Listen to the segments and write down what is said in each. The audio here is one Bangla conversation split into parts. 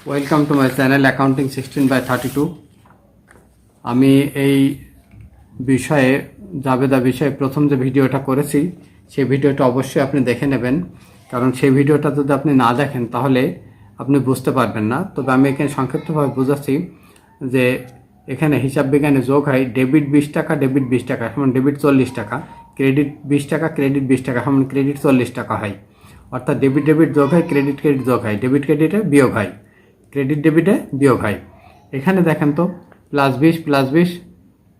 Welcome to my channel accounting 16/32। আমি এই বিষয়ে জাবেদা বিষয়ে প্রথম যে ভিডিওটা করেছি সেই ভিডিওটা অবশ্যই আপনি দেখে নেবেন, কারণ সেই ভিডিওটা যদি আপনি না দেখেন তাহলে আপনি বুঝতে পারবেন না। তবে আমি এখানে সংক্ষিপ্তভাবে বুঝাচ্ছি যে এখানে হিসাব বিজ্ঞানে যোগ হয় ডেবিট 20 টাকা, ডেবিট 20 টাকা সমান ডেবিট 40 টাকা, ক্রেডিট 20 টাকা, ক্রেডিট 20 টাকা সমান ক্রেডিট 40 টাকা হয়। অর্থাৎ ডেবিট ডেবিট যোগ হয়, ক্রেডিট ক্রেডিট যোগ হয়, ডেবিট ক্রেডিটে বিয়োগ হয়, ক্রেডিট ডেবিটে বিয়োগ হয়। এখানে দেখেন তো +20 +20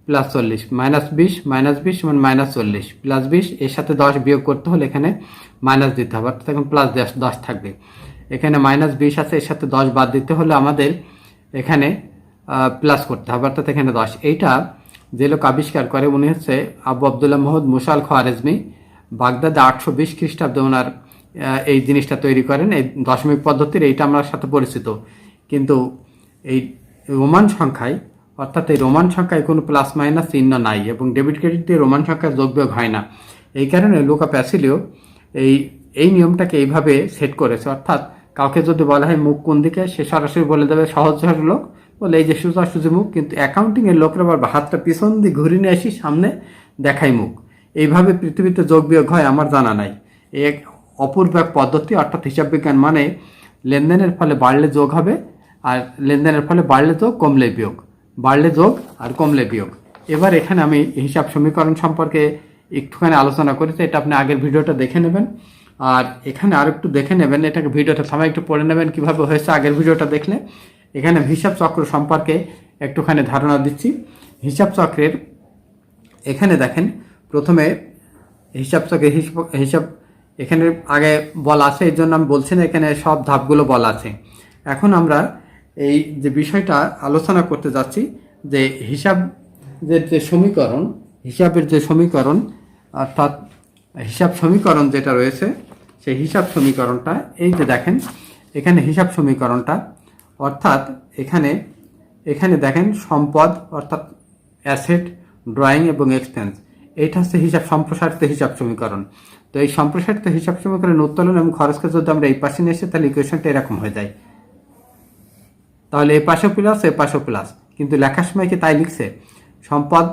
+40, -20 -20 সমান -40, +20 এর সাথে 10 বিয়োগ করতে হলে এখানে মাইনাস দিতে হবে, অর্থাৎ এখন +10 থাকবে। এখানে -20 আছে, এর সাথে 10 বাদ দিতে হলে আমাদের এখানে প্লাস করতে হবে, অর্থাৎ এখানে 10। এইটা যে লোক আবিষ্কার করে উনি হচ্ছে আবু আবদুল্লাহ মোহাম্মদ মুসা আল খোয়ারেজমি। বাগদাদে 820 খ্রিস্টাব্দে ওনার এই জিনিসটা তৈরি করেন। এই দশমিক পদ্ধতির এইটা আমরা সাথে পরিচিত, কিন্তু এই রোমান সংখ্যায় অর্থাৎ এই রোমান সংখ্যায় কোনো প্লাস মাইনাস চিহ্ন নাই এবং ডেবিট ক্রেডিট দিয়ে রোমান সংখ্যার যোগ বিয়োগ হয় না। এই কারণে লুকা প্যাসিলিও এই নিয়মটাকে এইভাবে সেট করেছে। অর্থাৎ কাউকে যদি বলা হয় মুখ কোন দিকে, সে সরাসরি বলে দেবে, সহজ সরল লোক বলে এই যে সোজাসুজি মুখ, কিন্তু অ্যাকাউন্টিংয়ের লোকরা আবার হাতটা পিছন দিয়ে ঘুরে নিয়ে আসি সামনে দেখাই মুখ। এইভাবে পৃথিবীতে যোগ বিয়োগ হয় আমার জানা নাই। এক অপূর্ব এক পদ্ধতি। অর্থাৎ হিসাব বিজ্ঞান মানে লেনদেনের ফলে বাড়লে যোগ হবে, আর লেনদেনের ফলে বাড়লে যোগ, কমলে বিয়োগ, বাড়লে যোগ আর কমলে বিয়োগ। এবার এখানে আমি হিসাব সমীকরণ সম্পর্কে একটুখানি আলোচনা করেছি, এটা আপনি আগের ভিডিওটা দেখে নেবেন। আর এখানে আর একটু দেখে নেবেন, এটাকে ভিডিওটা থামায় একটু পড়ে নেবেন কীভাবে হয়েছে আগের ভিডিওটা দেখলে। এখানে হিসাব চক্র সম্পর্কে একটুখানি ধারণা দিচ্ছি। হিসাব চক্রের এখানে দেখেন প্রথমে হিসাব চক্রের হিসাব এখানে আগে বলা আছে, এই জন্য আমি বলছি না, এখানে সব ধাপগুলো বলা আছে। এখন আমরা এই যে বিষয়টা আলোচনা করতে যাচ্ছি যে হিসাবের যে সমীকরণ, হিসাবের যে সমীকরণ অর্থাৎ হিসাব সমীকরণ যেটা রয়েছে সেই হিসাব সমীকরণটা এই যে দেখেন এখানে হিসাব সমীকরণটা অর্থাৎ এখানে দেখেন সম্পদ অর্থাৎ অ্যাসেট, ড্রয়িং এবং এক্সপেন্স, এইটা হচ্ছে হিসাব সম্প্রসারিত হিসাব সমীকরণ। তো এই সম্প্রসারিত হিসাব সমীকরণের উত্তোলন এবং খরচকে যদি আমরা এই পাশে নিয়ে এসে তাহলে ইকুয়েশনটা এরকম হয়ে যায়। তাহলে এই পাশেও প্লাস, এই পাশেও প্লাস, কিন্তু লেখার সময় কি তাই লিখছে? সম্পদ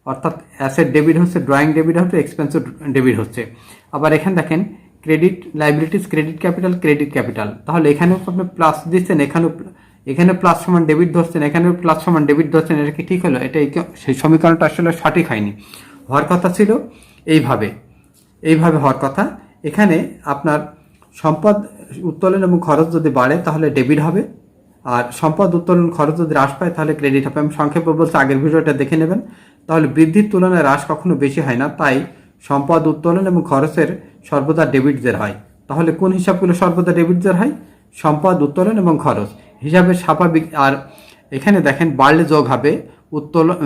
অর্থাৎ অ্যাসেট ডেবিট হচ্ছে, ড্রয়িং ডেবিট হচ্ছে, এক্সপেন্স ডেবিট হচ্ছে। আবার এখানে দেখেন ক্রেডিট লাইবিলিটিস, ক্রেডিট ক্যাপিটাল, তাহলে এখানেও আপনি প্লাস দিচ্ছেন, এখানে প্লাস সমান ডেবিট ধরছেন, এখানেও প্লাস সমান ডেবিট ধরছেন। এটা কি ঠিক হলো? এটা সেই সমীকরণটা আসলে সঠিক হয়নি। হওয়ার কথা ছিল এইভাবে হওয়ার কথা। এখানে আপনার সম্পদ উত্তোলন এবং খরচ যদি বাড়ে তাহলে ডেবিট হবে, আর সম্পদ উত্তোলন খরচ যদি হ্রাস পায় তাহলে ক্রেডিট হবে। আমি সংক্ষেপে বলছি, আগের ভিডিওটা দেখে নেবেন। তাহলে বৃদ্ধির তুলনায় হ্রাস কখনো বেশি হয় না, তাই সম্পদ উত্তোলন এবং খরচের সর্বদা ডেবিট জের হয়। তাহলে কোন হিসাবগুলো সর্বদা ডেবিট জের হয়? সম্পদ উত্তোলন এবং খরচ হিসাবে স্বাভাবিক। আর এখানে দেখেন বাড়লে যোগ হবে উত্তোলন,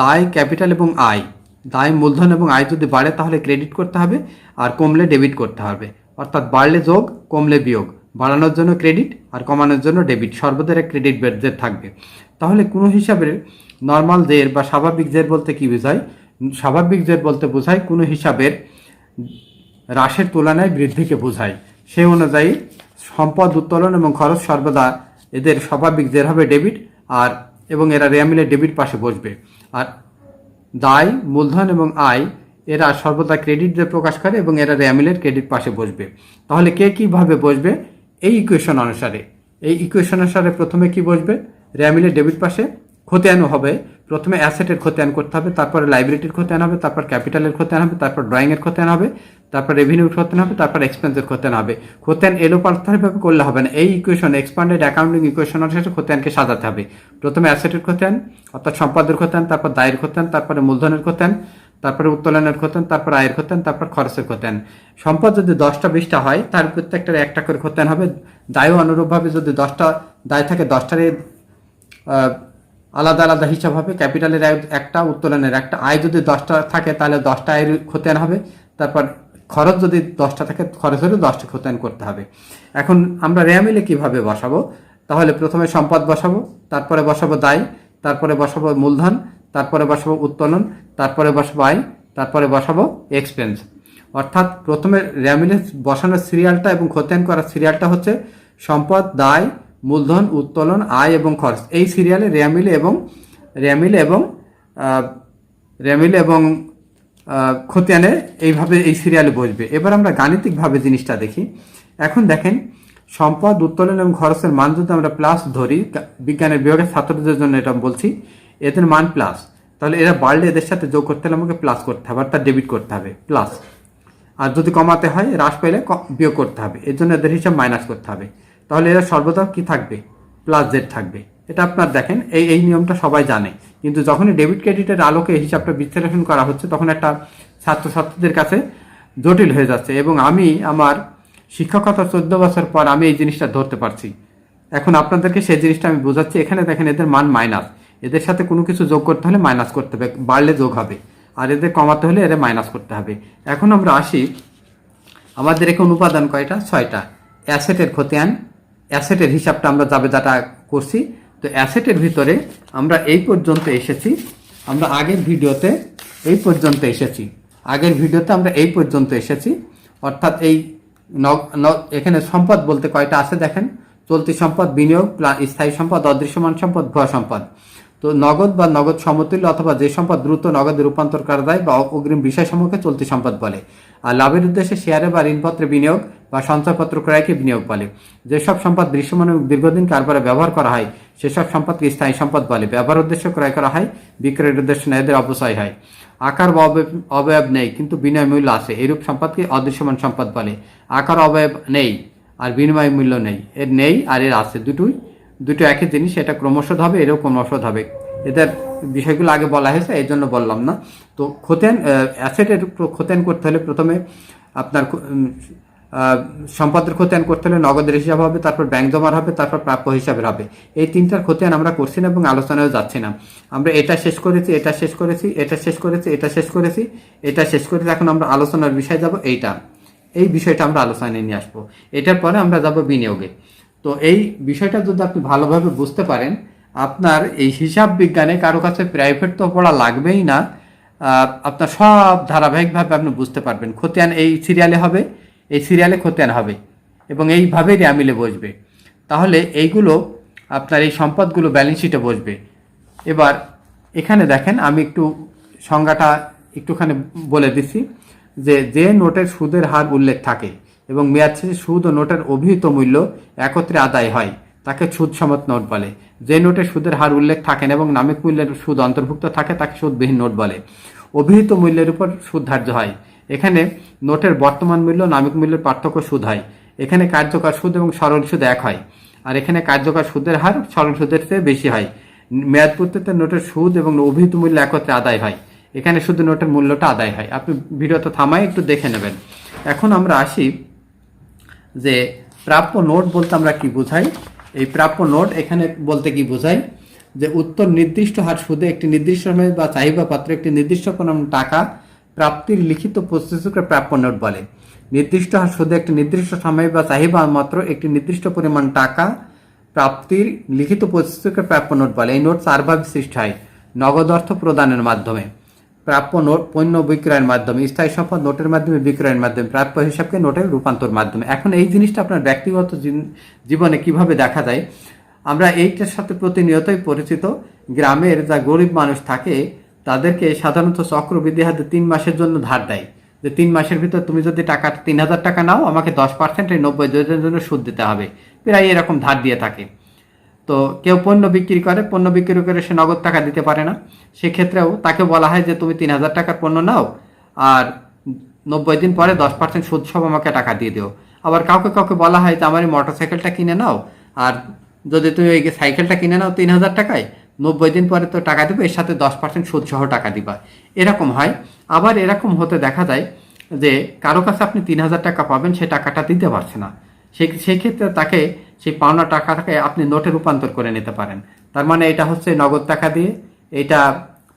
দায়, ক্যাপিটাল এবং আয়। দায়, মূলধন এবং আয় যদি বাড়ে তাহলে ক্রেডিট করতে হবে, আর কমলে ডেবিট করতে হবে। অর্থাৎ বাড়লে যোগ, কমলে বিয়োগ, বাড়ানোর জন্য ক্রেডিট আর কমানোর জন্য ডেবিট, সর্বদা ক্রেডিট জের থাকবে। তাহলে কোনো হিসাবের নর্মাল জের বা স্বাভাবিক জের বলতে কি বোঝায়? স্বাভাবিক জের বলতে বোঝায় কোনো হিসাবের হ্রাসের তুলনায় বৃদ্ধিকে বোঝায়। সেই অনুযায়ী সম্পদ উত্তোলন এবং খরচ সর্বদা এদের স্বাভাবিক জের হবে ডেবিট, আর এবং এরা রেয়ামিলের ডেবিট পাশে বসবে। আর দায়, মূলধন এবং আয় এরা সর্বদা ক্রেডিট দিয়ে প্রকাশ করে এবং এরা রেয়ামিলের ক্রেডিট পাশে বসবে। তাহলে কে কীভাবে বসবে? এই ইকুয়েশন অনুসারে প্রথমে কি বসবে? রেয়ামিলের ডেবিট পাশে খতিয়ান হবে। প্রথমে অ্যাসেটের খতিয়ান করতে হবে, তারপরে লাইবিলিটির খতিয়ান হবে, তারপর ক্যাপিটালের খতিয়ান হবে, তারপর ড্রয়িংয়ের খতিয়ান হবে, তারপর রেভিনিউর খতিয়ান হবে, তারপর এক্সপেন্সের খতিয়ান হবে। খতিয়ান এলোপাথারিভাবে করলে হবে না। এই ইকুয়েশন এক্সপান্ডেড অ্যাকাউন্টিং ইকুয়েশন অনুসারে খতিয়ানকে সাজাতে হবে। প্রথমে অ্যাসেটের খতিয়ান অর্থাৎ সম্পদের খতিয়ান, তারপর দায়ের খতিয়ান, তারপরে মূলধনের খতিয়ান, তারপরে উত্তোলনের খতিয়ান, তারপর আয়ের খতিয়ান, তারপর খরচের খতিয়ান। সম্পদ যদি 10টা 20টা হয় তার প্রত্যেকটার একটা করে খতিয়ান হবে। দায়ও অনুরূপভাবে যদি 10টা দায় থাকে 10টারই আলাদা আলাদা হিসাব হবে। ক্যাপিটালের একটা, উত্তোলনের একটা। আয় যদি 10টা থাকে তাহলে 10টা আয়ের খতিয়ান হবে। তারপর খরচ যদি 10টা থাকে খরচেরও 10টা খতিয়ান করতে হবে। এখন আমরা রেয়ামিলে কিভাবে বসাবো? তাহলে প্রথমে সম্পদ বসাবো, তারপরে বসাবো দায়, তারপরে বসাবো মূলধন, তারপরে বসাবো উত্তোলন, তারপরে বসাবো আয়, তারপরে বসাবো এক্সপেন্স। অর্থাৎ প্রথমে রেয়ামিলে বসানোর সিরিয়ালটা এবং খতিয়ান করার সিরিয়ালটা হচ্ছে সম্পদ, দায়, মূলধন, উত্তোলন, আয় এবং খরচ, এই সিরিয়ালে রেয়ামিলে এবং খতিয়ানে এইভাবে এই সিরিয়ালে বসবে। এবার আমরা গাণিতিকভাবে জিনিসটা দেখি। এখন দেখেন, সম্পদ, উত্তোলন এবং খরচের মান যদি আমরা প্লাস ধরি, বিজ্ঞানের বিভাগের ছাত্রদের জন্য এটা বলছি, এদের মান প্লাস, তাহলে এরা বাড়লে এদের সাথে যোগ করতে হলে আমাকে প্লাস করতে হবে, অর্থাৎ ডেবিট করতে হবে প্লাস। আর যদি কমাতে হয়, হ্রাস পেলে বিয়োগ করতে হবে, এর জন্য এদের হিসাব মাইনাস করতে হবে। তাহলে এরা সর্বদা কি থাকবে? প্লাস জেড থাকবে। এটা আপনার দেখেন এই নিয়মটা সবাই জানে, কিন্তু যখনই ডেবিট ক্রেডিটের আলোকে হিসাবটা বিশ্লেষণ করা হচ্ছে তখন একটা ছাত্রছাত্রীদের কাছে জটিল হয়ে যাচ্ছে। এবং আমি আমার শিক্ষকতা 14 বছর পর আমি এই জিনিসটা ধরতে পারছি। এখন আপনাদেরকে সেই জিনিসটা আমি বোঝাচ্ছি। এখানে দেখেন এদের মান মাইনাস, এদের সাথে কোনো কিছু যোগ করতে হলে মাইনাস করতে হবে, বাড়লে যোগ হবে, আর এদের কমাতে হলে এদের মাইনাস করতে হবে। এখন আমরা আসি, আমাদের এখানে উপাদান কয়টা? 6টা। অ্যাসেটের খতিয়ান, অ্যাসেটের হিসাবটা আমরা জাবেদাটা করছি। তো অ্যাসেটের ভিতরে আমরা এই পর্যন্ত এসেছি, আমরা আগের ভিডিওতে এই পর্যন্ত এসেছি, অর্থাৎ এই এখানে সম্পদ বলতে কয়টা আছে দেখেন, চলতি সম্পদ, বিনিয়োগ, স্থায়ী সম্পদ, অদৃশ্যমান সম্পদ, ভুয়া সম্পদ। তো নগদ বা নগদ সমতুল্য অথবা যে সম্পদ দ্রুত নগদে রূপান্তর করা যায় বা অগ্রিম বিষয়সমূহকে চলতি সম্পদ বলে। আর লাভের উদ্দেশ্যে শেয়ারে বা ঋণপত্রে বিনিয়োগ বা সঞ্চয়পত্র ক্রয়কে বিনিয়োগ বলে। যেসব সম্পদ দৃশ্যমান এবং দীর্ঘদিন কারবারে ব্যবহার করা হয় সেসব সম্পদকে স্থায়ী সম্পদ বলে। ব্যবহার উদ্দেশ্যে ক্রয় করা হয়, বিক্রয়ের উদ্দেশ্যে না, এদের অপচয় হয়। আকার বা অবয়ব নেই কিন্তু বিনিময় মূল্য আছে, এরূপ সম্পদকে অদৃশ্যমান সম্পদ বলে। আকার অবয়ব নেই আর বিনিময় মূল্য নেই, এর নেই আর এর আছে, দুটো একই জিনিস, এটা ক্রমশঃ হবে, এরও ক্রমশঃ হবে। এদের বিষয়গুলো আগে বলা হয়েছে, এই জন্য বললাম না। তো খতিয়ান, অ্যাসেটের খতিয়ান করতে হলে প্রথমে আপনার সম্পদের খতিয়ান করতে হলে নগদের হিসাব হবে, তারপর ব্যাংক জমার হবে, তারপর প্রাপ্য হিসাবের হবে। এই তিনটার খতিয়ান আমরা করছি না এবং আলোচনায়ও যাচ্ছি না। আমরা এটা শেষ করেছি, এখন আমরা আলোচনার বিষয় যাব এই বিষয়টা আমরা আলোচনায় নিয়ে আসবো। এটার পরে আমরা যাব বিনিয়োগে। তো এই বিষয়টা যদি আপনি ভালোভাবে বুঝতে পারেন, আপনার এই হিসাব বিজ্ঞানে কারো কাছে প্রাইভেট তো পড়া লাগবেই না, আপনার সব ধারাবাহিকভাবে আপনি বুঝতে পারবেন। খতিয়ান এই সিরিয়ালে হবে, এই সিরিয়ালে খতিয়ান হবে এবং এইভাবেই রেয়ামিলে বসবে। তাহলে এইগুলো আপনার এই সম্পদগুলো ব্যালেন্স শিটে বসবে। এবার এখানে দেখেন, আমি একটু সংজ্ঞাটা একটুখানি বলে দিচ্ছি, যে নোটের সুদের হার উল্লেখ থাকে এবং মেয়াদ শেষে সুদ ও নোটের অভিহিত মূল্য একত্রে আদায় হয় তাকে সুদ সমেত নোট বলে। যে নোটে সুদের হার উল্লেখ থাকে না এবং নামিক মূল্যের সুদ অন্তর্ভুক্ত থাকে তাকে সুদবিহীন নোট বলে। অভিহিত মূল্যের উপর সুদ ধার্য হয়। এখানে নোটের বর্তমান মূল্য নামিক মূল্যের পার্থক্য সুদ হয়। এখানে কার্যকর সুদ এবং সরল সুদ এক হয়, আর এখানে কার্যকর সুদের হার সরল সুদের চেয়ে বেশি হয়। মেয়াদ পূর্তিতে নোটের সুদ এবং অভিহিত মূল্য একত্রে আদায় হয়। এখানে শুধু নোটের মূল্যটা আদায় হয়। আপনি ভিডিওতে থামায় একটু দেখে নেবেন। এখন আমরা আসি যে প্রাপ্য নোট বলতে আমরা কি বোঝাই। এই প্রাপ্য নোট এখানে বলতে কি বোঝাই, যে উত্তর নির্দিষ্ট হার সুদে একটি নির্দিষ্ট সময় বা চাহিদা পাত্রে একটি নির্দিষ্ট পরিমাণ টাকা প্রাপ্তির লিখিত প্রতিশ্রুতিকে প্রাপ্য নোট বলে। নির্দিষ্ট হার সুদে একটি নির্দিষ্ট সময় বা চাহিদা মাত্র একটি নির্দিষ্ট পরিমাণ টাকা প্রাপ্তির লিখিত প্রতিশ্রুতিকে প্রাপ্য নোট বলে। এই নোট চারভাবে সৃষ্টি হয়: নগদ অর্থ প্রদানের মাধ্যমে, প্রাপ্য নোট পণ্য বিক্রয়ের মাধ্যমে, স্থায়ী সম্পদ নোটের মাধ্যমে বিক্রয়ের মাধ্যমে, প্রাপ্য হিসাবকে নোটের রূপান্তর মাধ্যমে। এখন এই জিনিসটা আপনার ব্যক্তিগত জীবনে কিভাবে দেখা যায়, আমরা এইটার সাথে প্রতিনিয়তই পরিচিত। গ্রামের যা গরিব মানুষ থাকে তাদেরকে সাধারণত চক্রবৃদ্ধি হাতে 3 মাসের জন্য ধার দেয়, যে 3 মাসের ভিতর তুমি যদি টাকা 3000 টাকা নাও, আমাকে 10% এই 90 দিনের জন্য সুদ দিতে হবে, প্রায় এরকম ধার দিয়ে থাকে। তো কেউ পণ্য বিক্রি করে সে নগদ টাকা দিতে পারে না, সেক্ষেত্রেও তাকে বলা হয় যে তুমি 3000 টাকার পণ্য নাও আর 90 দিন পরে 10% সুদ সব আমাকে টাকা দিয়ে দিও। আবার কাউকে বলা হয় যে আমার এই মোটরসাইকেলটা কিনে নাও, আর যদি তুমি এই সাইকেলটা কিনে নাও 3000 টাকায়, 90 দিন পরে তো টাকা দিবে, এর সাথে 10% সুদ সহ টাকা দিবা। এরকম হয়। আবার এরকম হতে দেখা যায় যে কারো কাছে আপনি 3000 টাকা পাবেন, সে টাকাটা দিতে পারছে না, সেই ক্ষেত্রে তাকে সেই পাওনা টাকাটাকে আপনি নোটে রূপান্তর করে নিতে পারেন। তার মানে এটা হচ্ছে নগদ টাকা দিয়ে, এটা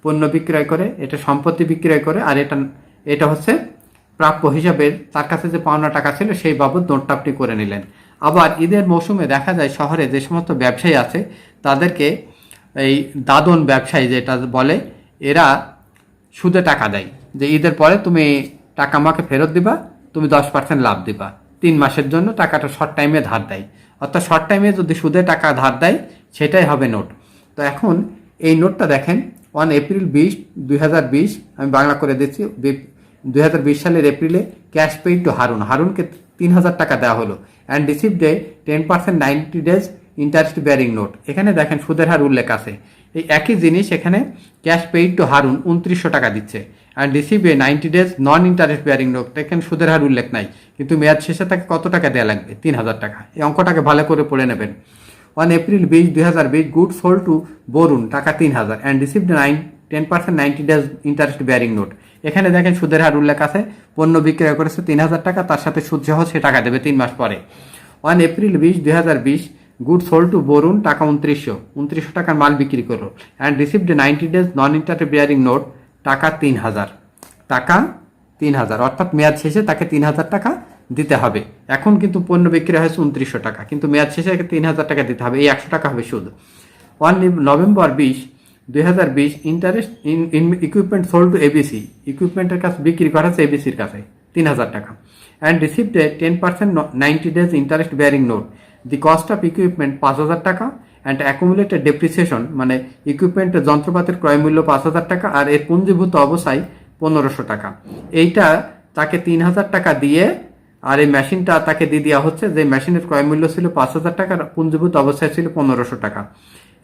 পণ্য বিক্রয় করে, এটা সম্পত্তি বিক্রয় করে, আর এটা হচ্ছে প্রাপ্য হিসাবে তার কাছে যে পাওনা টাকা ছিল সেই বাবদ নোটটা আপনি করে নিলেন। আবার ঈদের মৌসুমে দেখা যায় শহরে যে সমস্ত ব্যবসায়ী আছে তাদেরকে এই দাদন ব্যবসায়ী যেটা বলে, এরা সুদে টাকা দেয় যে ঈদের পরে তুমি টাকা আমাকে ফেরত দিবা, তুমি 10% লাভ দিবা। 3 মাসের জন্য টাকাটা শর্ট টাইমে ধার দেয়। অর্থাৎ শর্ট টাইমে যদি সুদে টাকা ধার দেয় সেটাই হবে নোট। তো এখন এই নোটটা দেখেন 1 এপ্রিল 2020 আমি বাংলা করে দিচ্ছি। 2020 সালের এপ্রিলে ক্যাশ পেইড টু হারুনকে 3000 টাকা দেওয়া হলো and received a 10% 90 days interest bearing note. এখানে দেখেন সুদের হার উল্লেখ আছে। এই একই জিনিস এখানে ক্যাশ পেইড টু হারুন 2900 টাকা দিচ্ছে and receive a 90 days non interest bearing note. এখানে সুদের হার উল্লেখ নাই, কিন্তু মেয়াদ শেষে তাকে কত টাকা দেওয়া লাগবে? 3000 টাকা। এই অঙ্কটাকে ভালো করে পড়ে নেবেন। 1 April 2020 good sold to Barun টাকা 3000 and received 10% 90 days interest bearing note. এখানে দেখেন সুদের হার উল্লেখ আছে। পণ্য বিক্রয় করেছে 3000 টাকা, তার সাথে সুদ সহ সে টাকা দেবে 3 মাস পরে। 1 April 2020 good sold to Barun টাকা 2900 টাকার মাল বিক্রি করলো and received 90 days non interest bearing note টাকা 3000 অর্থাৎ মেয়াদ শেষে তাকে 3000 টাকা দিতে হবে। এখন কিন্তু পণ্য বিক্রি হয়েছে 2900 টাকা, কিন্তু মেয়াদ শেষে 3000 টাকা দিতে হবে। এই 100 টাকা হবে সুদ। 1 November 2020 interest in equipment sold to ABC. ইকুইপমেন্টের কাছে বিক্রি করা হচ্ছে এবিসির কাছে 3000 টাকা and received 10% 90 days interest bearing note. The cost of equipment 5000 টাকা অ্যান্ড অ্যাকুমুলেটেড ডেপ্রিসিয়েশন মানে ইকুইপমেন্টের যন্ত্রপাতির ক্রয় মূল্য 5000 টাকা আর এর পুঞ্জীভূত অবস্থায় 1500 টাকা। এইটা তাকে 3000 টাকা দিয়ে, আর এই মেশিনটা তাকে দিয়ে দেওয়া হচ্ছে যে মেশিনের ক্রয় মূল্য ছিল 5000 টাকা, পুঞ্জীভূত অবস্থায় ছিল 1500 টাকা।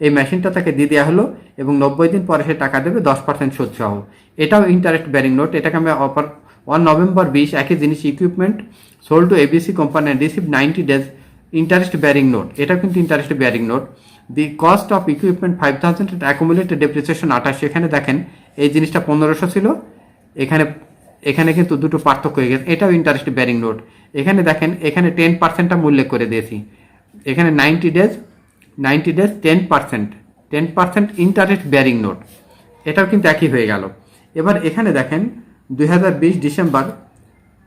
এই মেশিনটা তাকে দিয়ে দেওয়া হলো এবং 90 দিন পরে সে টাকা দেবে 10% সুদ সহ। এটাও ইন্টারেস্ট বেয়ারিং নোট। এটাকে আমি 1 নভেম্বর 20 একই জিনিস equipment sold to ABC company receive 90 days interest bearing note. এটা কিন্তু interest bearing note. The cost of equipment 5000 accumulated depreciation 2800। এখানে দেখেন এই জিনিসটা 1500 ছিল, এখানে কিন্তু দুটো পার্থক্য হয়ে গেছে। এটাও ইন্টারেস্ট বেয়ারিং নোট। এখানে দেখেন এখানে 10%টা উল্লেখ করে দিয়েছি। এখানে 90 ডেজ 10% ইন্টারেস্ট বেয়ারিং নোট। এটাও কিন্তু একই হয়ে গেল। এবার এখানে দেখেন 2020 ডিসেম্বর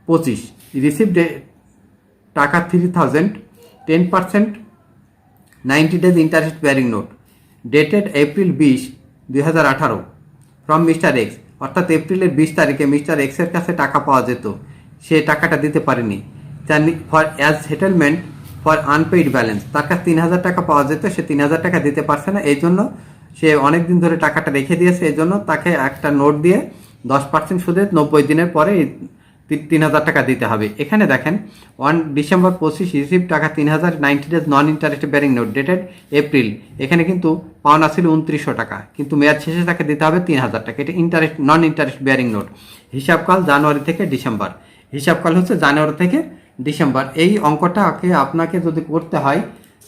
25 রিসিভড টাকা 3000 10% 90 days interest bearing note dated April 20 2018 from mister x. অর্থাৎ এপ্রিলের 20 তারিখে মিস্টার এক্সের কাছে টাকা পাওয়া যেত, সে টাকাটা দিতে পারেনি। For as settlement for unpaid balance, তার কাছে 3000 টাকা পাওয়া যেত, সে 3000 টাকা দিতে পারছে না। এই জন্য সে অনেক দিন ধরে টাকাটা রেখে দিয়েছে। এই জন্য তাকে একটা নোট দিয়ে 10% সুদে 90 দিনের পরে 3000 টাকা দিতে হবে। এখানে দেখেন 1 ডিসেম্বর 25 রিসিভ টাকা 3000 90 days non interest bearing note dated April. এখানে কিন্তু পাওনা ছিল 2900 টাকা, কিন্তু মেয়াদ শেষে তাকে দিতে হবে 3000 টাকা। এটা ইন্টারেস্ট নন ইন্টারেস্ট বেয়ারিং নোট। হিসাবকাল জানুয়ারি থেকে ডিসেম্বর। হিসাবকাল হচ্ছে জানুয়ারি থেকে ডিসেম্বর। এই অঙ্কটাকে আপনাকে যদি করতে হয়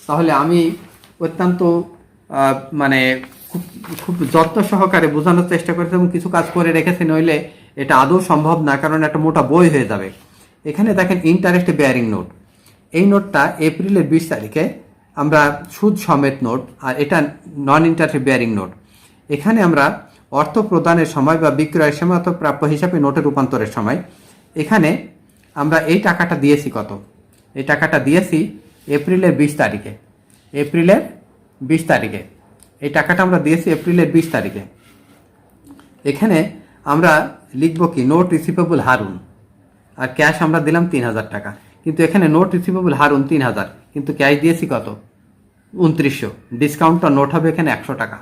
তাহলে আমি অত্যন্ত মানে খুব যত্ন সহকারে বোঝানোর চেষ্টা করেছি এবং কিছু কাজ করে রেখেছি, নইলে এটা আদৌ সম্ভব না, কারণ একটা মোটা বই হয়ে যাবে। এখানে দেখেন ইন্টারেস্ট বেয়ারিং নোট। এই নোটটা এপ্রিলের 20 তারিখে আমরা সুদ সমেত নোট, আর এটা নন ইন্টারেস্ট বেয়ারিং নোট। এখানে আমরা অর্থ প্রদানের সময় বা বিক্রয়ের সময় অথবা প্রাপ্য হিসাবে নোটে রূপান্তরের সময় এখানে আমরা এই টাকাটা দিয়েছি কত? এই টাকাটা দিয়েছি এপ্রিলের 20 তারিখে। এপ্রিলের 20 তারিখে এই টাকাটা আমরা দিয়েছি এপ্রিলের 20 তারিখে। এখানে আমরা লিখব কি? নোট রিসিভেবল হারুন, আর ক্যাশ আমরা দিলাম 3000 টাকা। কিন্তু এখানে নোট রিসিভেবল হারুন 3000, কিন্তু ক্যাশ দিয়েছি কত? 2900। ডিসকাউন্টটা নোট হবে এখানে 100 টাকা।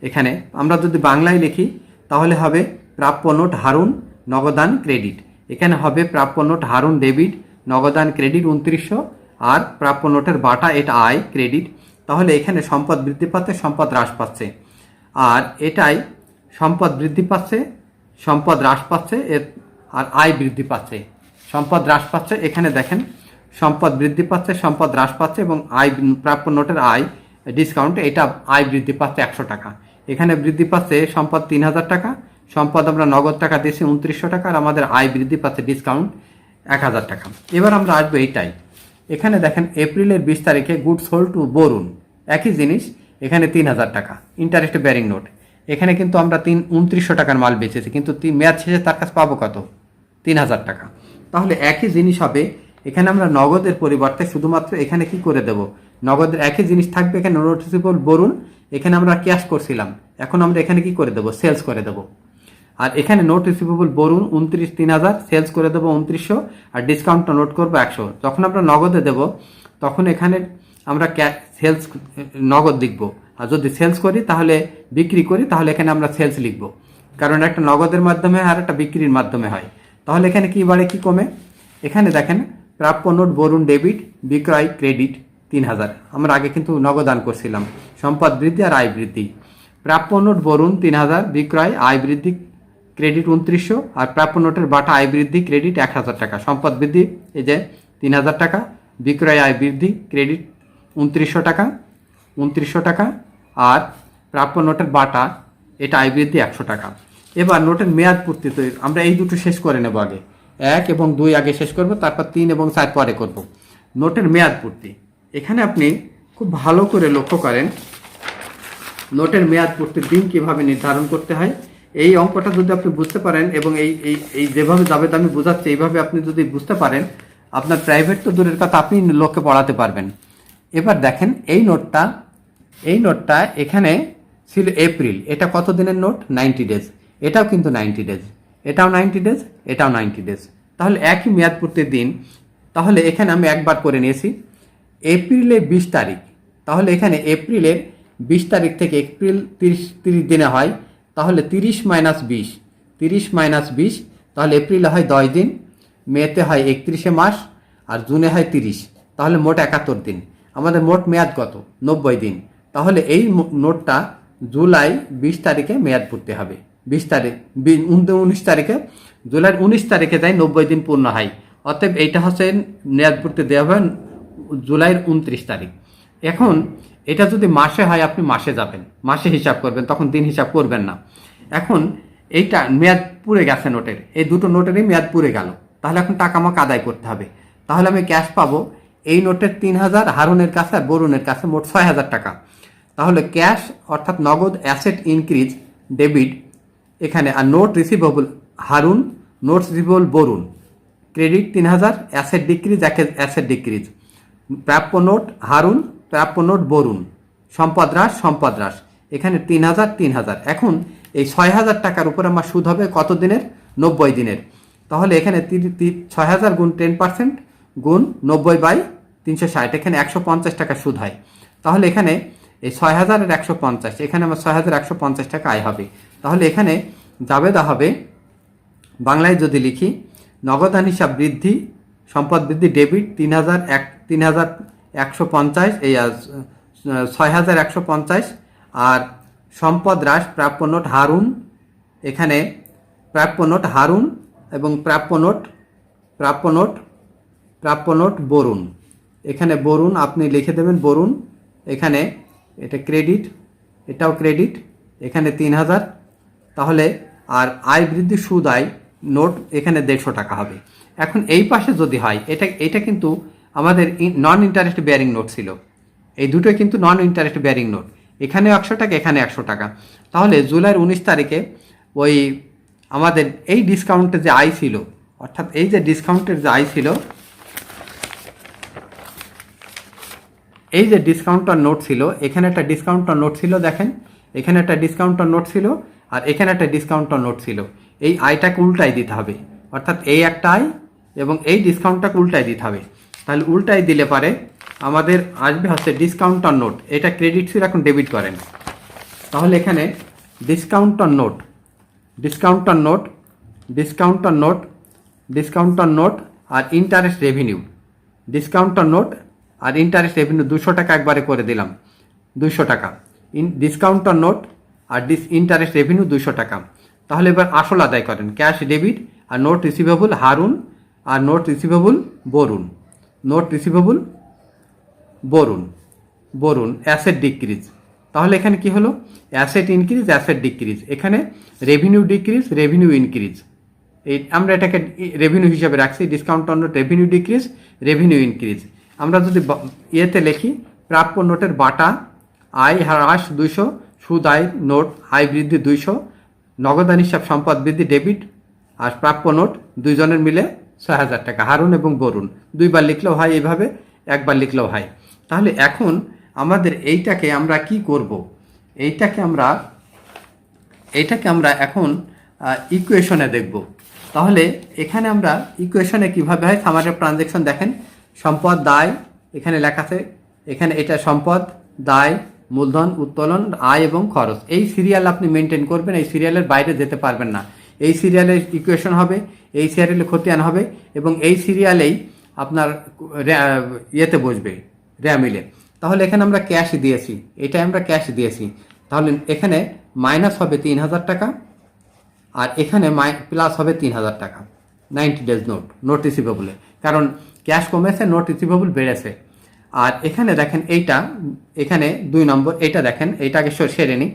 এখানে আমরা যদি বাংলায় লিখি তাহলে হবে প্রাপ্য নোট হারুন নগদান ক্রেডিট। এখানে হবে প্রাপ্য নোট হারুন ডেবিট, নগদান ক্রেডিট 2900, আর প্রাপ্য নোটের বাটা এটা আয় ক্রেডিট। তাহলে এখানে সম্পদ বৃদ্ধি পাচ্ছে, সম্পদ হ্রাস পাচ্ছে, আর এটাই সম্পদ বৃদ্ধি পাচ্ছে, সম্পদ হ্রাস পাচ্ছে, আর আয় বৃদ্ধি পাচ্ছে। সম্পদ হ্রাস পাচ্ছে, এখানে দেখেন সম্পদ বৃদ্ধি পাচ্ছে, সম্পদ হ্রাস পাচ্ছে এবং আয় প্রাপ্য নোটের আয় ডিসকাউন্ট, এটা আয় বৃদ্ধি পাচ্ছে 100 টাকা। এখানে বৃদ্ধি পাচ্ছে সম্পদ 3000 টাকা, সম্পদ আমরা নগদ টাকা দিয়েছি 2900 টাকা, আর আমাদের আয় বৃদ্ধি পাচ্ছে ডিসকাউন্ট 1000 টাকা। এবার আমরা আসবো এইটাই। এখানে দেখেন এপ্রিলের 20 তারিখে গুড সোল্ড টু বরুণ, একই জিনিস। এখানে 3000 টাকা ইন্টারেস্ট বেয়ারিং নোট। এখানে কিন্তু আমরা 2900 টাকার মাল বেচেছি, কিন্তু মেয়াদ শেষে তার কাছে পাবো কত? 3000 টাকা। তাহলে একই জিনিস হবে। এখানে আমরা নগদের পরিবর্তে শুধুমাত্র এখানে কি করে দেব? নগদের একই জিনিস থাকবে। এখানে নোটিসেবল বরুণ, এখানে আমরা ক্যাশ করছিলাম, এখন আমরা এখানে কি করে দেব? সেলস করে দেব। আর এখানে নোট রিসিভেবল বরুণ 3000, সেলস করে দেবো 2900, আর ডিসকাউন্টটা নোট করবো 100। যখন আমরা নগদে দেব তখন এখানে আমরা সেলস নগদ লিখব, আর যদি সেলস করি তাহলে বিক্রি করি তাহলে এখানে আমরা সেলস লিখব, কারণ একটা নগদের মাধ্যমে আর একটা বিক্রির মাধ্যমে হয়। তাহলে এখানে কি বাড়ে কি কমে? এখানে দেখেন প্রাপ্য নোট বরুণ ডেবিট, বিক্রয় ক্রেডিট 3000। আমরা আগে কিন্তু নগদান করছিলাম, সম্পদ বৃদ্ধি আর আয় বৃদ্ধি। প্রাপ্য নোট বরুণ 3000, বিক্রয় আয় বৃদ্ধি ক্রেডিট 2900, আর প্রাপ্য নোটের বাটা আয় বৃদ্ধি ক্রেডিট 1000 টাকা। সম্পদ বৃদ্ধি এই যে 3000 টাকা, বিক্রয় আয় বৃদ্ধি ক্রেডিট 2900 টাকা, 2900 টাকা, আর প্রাপ্য নোটের বাটা এটা আয় বৃদ্ধি 100 টাকা। এবার নোটের মেয়াদ পূর্তি তৈরি আমরা এই দুটো শেষ করে নেব, আগে 1 এবং 2 আগে শেষ করব, তারপর 3 এবং 4 পরে করব। নোটের মেয়াদ পূর্তি এখানে আপনি খুব ভালো করে লক্ষ্য করেন নোটের মেয়াদ পূর্তির দিন কিভাবে নির্ধারণ করতে হয়। এই অঙ্কটা যদি আপনি বুঝতে পারেন এবং এই যেভাবে জাবেদ আমি বোঝাচ্ছি এইভাবে আপনি যদি বুঝতে পারেন, আপনার প্রাইভেট তো দূরের কথা, আপনি লোককে পড়াতে পারবেন। এবার দেখেন এই নোটটা এখানে ছিল এপ্রিল, এটা কত দিনের নোট? 90 ডেজ। এটাও কিন্তু 90 ডেজ, এটাও 90 ডেজ, এটাও 90 ডেজ। তাহলে একই মেয়াদ পূর্তির দিন। তাহলে এখানে আমি একবার করে নিয়েছি এপ্রিলের 20 তারিখ। তাহলে এখানে এপ্রিলের 20 তারিখ থেকে এপ্রিল 30 দিনে হয়, তাহলে 30 মাইনাস 20, তাহলে এপ্রিলে হয় 10 দিন, মেতে হয় 31 মাস, আর জুনে হয় 30। তাহলে মোট 71 দিন। আমাদের মোট মেয়াদ কত? 90 দিন। তাহলে এই নোটটা জুলাই 20 তারিখে মেয়াদ পূর্তি হবে। 19 তারিখে, জুলাইয়ের 19 তারিখে যাই 90 দিন পূর্ণ হয়। অতএব এইটা হচ্ছে মেয়াদ পূর্তি দেওয়া হবে জুলাইয়ের 29 তারিখ। এখন এটা যদি মাসে হয় আপনি মাসে যাবেন, মাসে হিসাব করবেন, তখন দিন হিসাব করবেন না। এখন এইটা মেয়াদ পুড়ে গেছে নোটের, এই দুটো নোটেরই মেয়াদ পুড়ে গেল। তাহলে এখন টাকা আমাকে আদায় করতে হবে। তাহলে আমি ক্যাশ পাবো এই নোটের 3000, হারুনের কাছে আর বরুণের কাছে মোট 6000 টাকা। তাহলে ক্যাশ অর্থাৎ নগদ অ্যাসেট ইনক্রিজ ডেবিট এখানে, আর note receivable Harun, note receivable Barun, credit 3000, asset decrease asset decrease, প্রাপ্য নোট হারুন, প্রাপ্য নোট বরুণ, সম্পদ হ্রাস এখানে 3000। এখন এই 6000 টাকার উপর আমার সুদ হবে কত দিনের? 90 দিনের। তাহলে এখানে 6000 গুণ 10% গুণ 90/360, এখানে 150 টাকা সুদ হয়। তাহলে এখানে এই 6000 এর 150, এখানে আমার 6150 টাকা আয় হবে। তাহলে এখানে জাবেদা হবে, বাংলায় যদি লিখি নগদান হিসাব বৃদ্ধি, সম্পদ বৃদ্ধি ডেবিট 3150, এই 6150, আর সম্পদ হ্রাস প্রাপ্য নোট হারুন, এখানে প্রাপ্য নোট হারুন এবং প্রাপ্য নোট বরুণ, এখানে বরুণ আপনি লিখে দেবেন বরুণ, এখানে এটা ক্রেডিট, এটাও ক্রেডিট, এখানে 3000। তাহলে আর আয় বৃদ্ধি সুদ আয় নোট এখানে 150 টাকা হবে। এখন এই পাশে যদি হয়, এটা কিন্তু আমাদের নন ইন্টারেস্ট বেয়ারিং নোট ছিল, এই দুটোই কিন্তু নন ইন্টারেস্ট বেয়ারিং নোট, এখানে 100 টাকা, এখানে 100 টাকা। তাহলে জুলাইয়ের 19 তারিখে ওই আমাদের এই ডিসকাউন্টের যে আয় ছিল, অর্থাৎ এই যে ডিসকাউন্টের যে আয় ছিল, এই যে ডিসকাউন্টার নোট ছিল, এখানে একটা ডিসকাউন্টার নোট ছিল, দেখেন এখানে একটা ডিসকাউন্টার নোট ছিল আর এখানে একটা ডিসকাউন্টার নোট ছিল। এই আয়টাকে উল্টাই দিতে হবে, অর্থাৎ এই একটা আয় এবং এই ডিসকাউন্টটাকে উল্টাই দিতে হবে। তাহলে উল্টাই দিলে পারে আমাদের আসবে হচ্ছে ডিসকাউন্টার নোট, এটা ক্রেডিট ছিল, এখন ডেবিট করেন। তাহলে এখানে ডিসকাউন্টার নোট আর ইন্টারেস্ট রেভিনিউ, ডিসকাউন্টার নোট আর ইন্টারেস্ট রেভিনিউ 200 টাকা একবারে করে দিলাম, 200 টাকা ডিসকাউন্টার নোট আর ইন্টারেস্ট রেভিনিউ 200 টাকা। তাহলে এবার আসল আদায় করেন, ক্যাশ ডেবিট আর নোট রিসিভেবল হারুন আর note receivable Barun, asset decrease. তাহলে এখানে কি হলো? অ্যাসেট ইনক্রিজ অ্যাসেট ডিক্রিজ, এখানে রেভিনিউ ডিক্রিজ রেভিনিউ ইনক্রিজ, এই আমরা এটাকে রেভিনিউ হিসাবে রাখছি, discounter note revenue decrease revenue increase. আমরা যদি ইয়েতে লিখি প্রাপ্য নোটের বাটা আয় হ্রাস 200, সুদ আয় নোট আয় বৃদ্ধি 200, নগদান হিসাব সম্পদ বৃদ্ধি ডেবিট, আর প্রাপ্য নোট দুইজনের মিলে 6000 টাকা, হারুন এবং বরুণ। দুইবার লিখলেও হয় এইভাবে, একবার লিখলেও হয়। তাহলে এখন আমাদের এইটাকে আমরা কি করব? এইটাকে আমরা এখন ইকুয়েশনে দেখব। তাহলে এখানে আমরা ইকুয়েশনে কিভাবে হয়, সামারি অফ ট্রানজ্যাকশন দেখেন, সম্পদ দায় এখানে লেখা আছে, এখানে এটা সম্পদ, দায়, মূলধন, উত্তোলন, আয় এবং খরচ। এই সিরিয়াল আপনি মেনটেন করবেন, এই সিরিয়ালের বাইরে যেতে পারবেন না। এই সিরিয়ালে ইকুয়েশন হবে, এই সিরিয়ালে খতিয়ান হবে এবং এই সিরিয়ালেই আপনার ইয়েতে বসবে র্যামিলে। তাহলে এখানে আমরা ক্যাশ দিয়েছি, এটাই আমরা ক্যাশ দিয়েছি, তাহলে এখানে মাইনাস হবে 3,000 টাকা আর এখানে প্লাস হবে 3,000 টাকা 90 ডেজ নোট রিসিভেবলে, কারণ ক্যাশ কমেছে, নোট রিসিভেবল বেড়েছে। আর এখানে দেখেন এইটা, এখানে 2 নম্বর, এইটা দেখেন, এইটাকে সেরে নিই।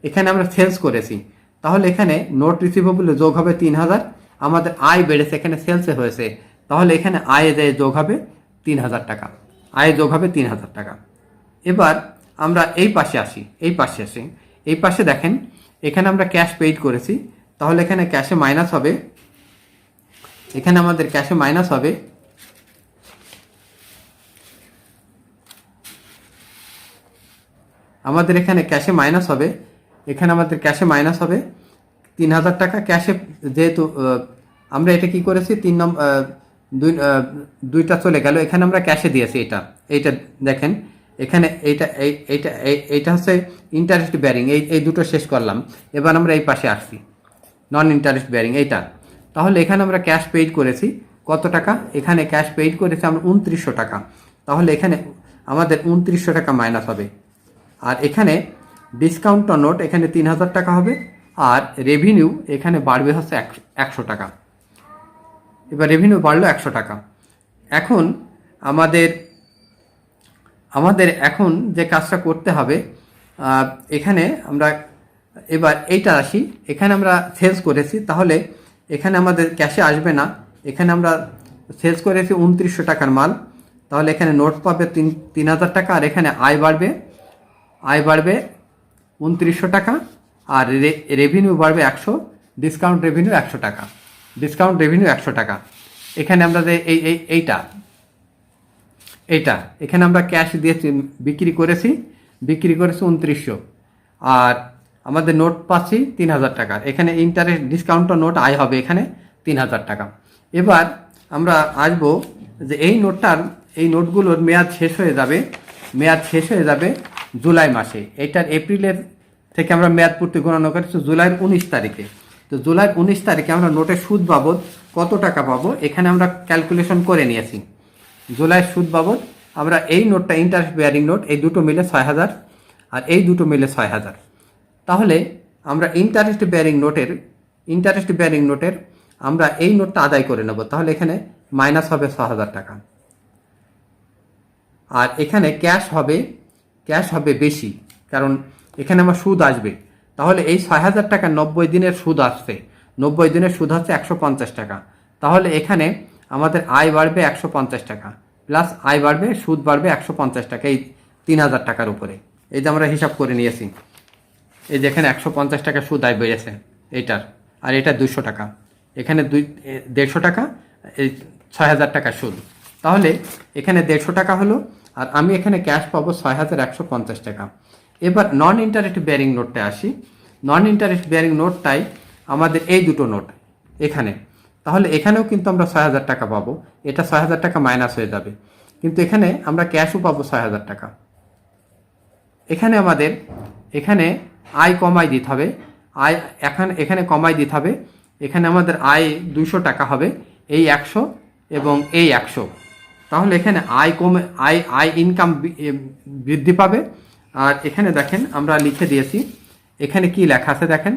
এখানে আমরা সেলস করেছি, তাহলে এখানে নোট রিসিভেবলে যোগ হবে 3,000, আমাদের আয় বেড়েছে, এখানে সেলসে হয়েছে, তাহলে এখানে আয়ে যায় যোগ হবে 3,000 টাকা, আয়ে যোগ হবে 3,000 টাকা। এবার আমরা এই পাশে আসি, এই পাশে দেখেন এখানে আমরা ক্যাশ পেইড করেছি, তাহলে এখানে ক্যাশে মাইনাস হবে, এখানে আমাদের ক্যাশে মাইনাস হবে আমাদের এখানে ক্যাশে মাইনাস হবে, এখানে আমাদের ক্যাশে মাইনাস হবে 3,000 টাকা ক্যাশে, যেহেতু আমরা এটা কি করেছি 3 নম্বর দুইটা চলে গেল, এখানে আমরা ক্যাশে দিয়েছি এইটা দেখেন, এখানে এইটা হচ্ছে ইন্টারেস্ট ব্যারিং, এই দুটো শেষ করলাম। এবার আমরা এই পাশে আসছি নন ইন্টারেস্ট ব্যারিং এইটা, তাহলে এখানে আমরা ক্যাশ পেইড করেছি কত টাকা, এখানে ক্যাশ পেইড করেছি আমরা 2900 টাকা, তাহলে এখানে আমাদের 2900 টাকা মাইনাস হবে। আর এখানে ডিসকাউন্ট নোট এখানে 3,000 টাকা হবে, আর রেভিনিউ এখানে বাড়বে হচ্ছে 100 টাকা। এবার রেভিনিউ বাড়লো 100 টাকা। এখন আমাদের এখন যে কাজটা করতে হবে, এখানে আমরা এবার এইটা আসি, এখানে আমরা সেলস করেছি, তাহলে এখানে আমাদের ক্যাশে আসবে না, এখানে আমরা সেলস করেছি 2900 টাকার মাল, তাহলে এখানে নোট পাবে 3,000 টাকা, আর এখানে আয় বাড়বে 2900 টাকা, আর রেভিনিউ বাড়বে 100, ডিসকাউন্ট রেভিনিউ 100 টাকা, ডিসকাউন্ট রেভিনিউ 100 টাকা। এখানে আমরা যে এইটা এখানে আমরা ক্যাশ দিয়ে বিক্রি করেছি 2900, আর আমাদের নোট পাচ্ছি 3,000 টাকা, এখানে ইন্টারেস্ট ডিসকাউন্ট নোট আয় হবে এখানে 3,000 টাকা। এবার আমরা আসবো যে এই নোটগুলোর মেয়াদ শেষ হয়ে যাবে জুলাই মাসে, এইটার এপ্রিলের থেকে আমরা মেয়াদ পূর্তি গণনা করেছি জুলাইয়ের 19 তারিখে। তো জুলাইয়ের 19 তারিখে আমরা নোটের সুদ বাবদ কত টাকা পাবো এখানে আমরা ক্যালকুলেশন করে নিয়েছি। জুলাইয়ের সুদ বাবদ আমরা এই নোটটা ইন্টারেস্ট বেয়ারিং নোট, এই দুটো মিলে 6,000 আর এই দুটো মিলে 6,000, তাহলে আমরা ইন্টারেস্ট বেয়ারিং নোটের আমরা এই নোটটা আদায় করে নেব, তাহলে এখানে মাইনাস হবে 6,000 টাকা। আর এখানে ক্যাশ হবে বেশি, কারণ এখানে আমার সুদ আসবে, তাহলে এই 6,000 টাকা 90 দিনের সুদ আসছে, 90 দিনের সুদ হচ্ছে 150 টাকা, তাহলে এখানে আমাদের আয় বাড়বে 150 টাকা, প্লাস আয় বাড়বে, সুদ বাড়বে 150 টাকা এই 3,000 টাকার উপরে। এই যে আমরা হিসাব করে নিয়েছি, এই যে এখানে 150 টাকা সুদ আয় বেড়েছে এইটার, আর এটা 200 টাকা, এখানে 150 টাকা, এই 6,000 টাকা সুদ, তাহলে এখানে 150 টাকা হলো, আর আমি এখানে ক্যাশ পাবো 6,150 টাকা। এবার নন ইন্টারেস্ট বেয়ারিং নোটটা আসি, নন ইন্টারেস্ট বেয়ারিং নোটটাই আমাদের এই দুটো নোট এখানে, তাহলে এখানেও কিন্তু আমরা 6,000 টাকা পাবো, এটা 6,000 টাকা মাইনাস হয়ে যাবে, কিন্তু এখানে আমরা ক্যাশও পাবো 6,000 টাকা। এখানে আমাদের আয় কমাই দিতে হবে, এখানে কমাই দিতে হবে, এখানে আমাদের আয় 200 টাকা হবে, এই 100 এবং এই 100, তাহলে এখানে আয় ইনকাম বৃদ্ধি পাবে। আর এখানে দেখেন আমরা লিখে দিয়েছি, এখানে কি লেখা আছে দেখেন,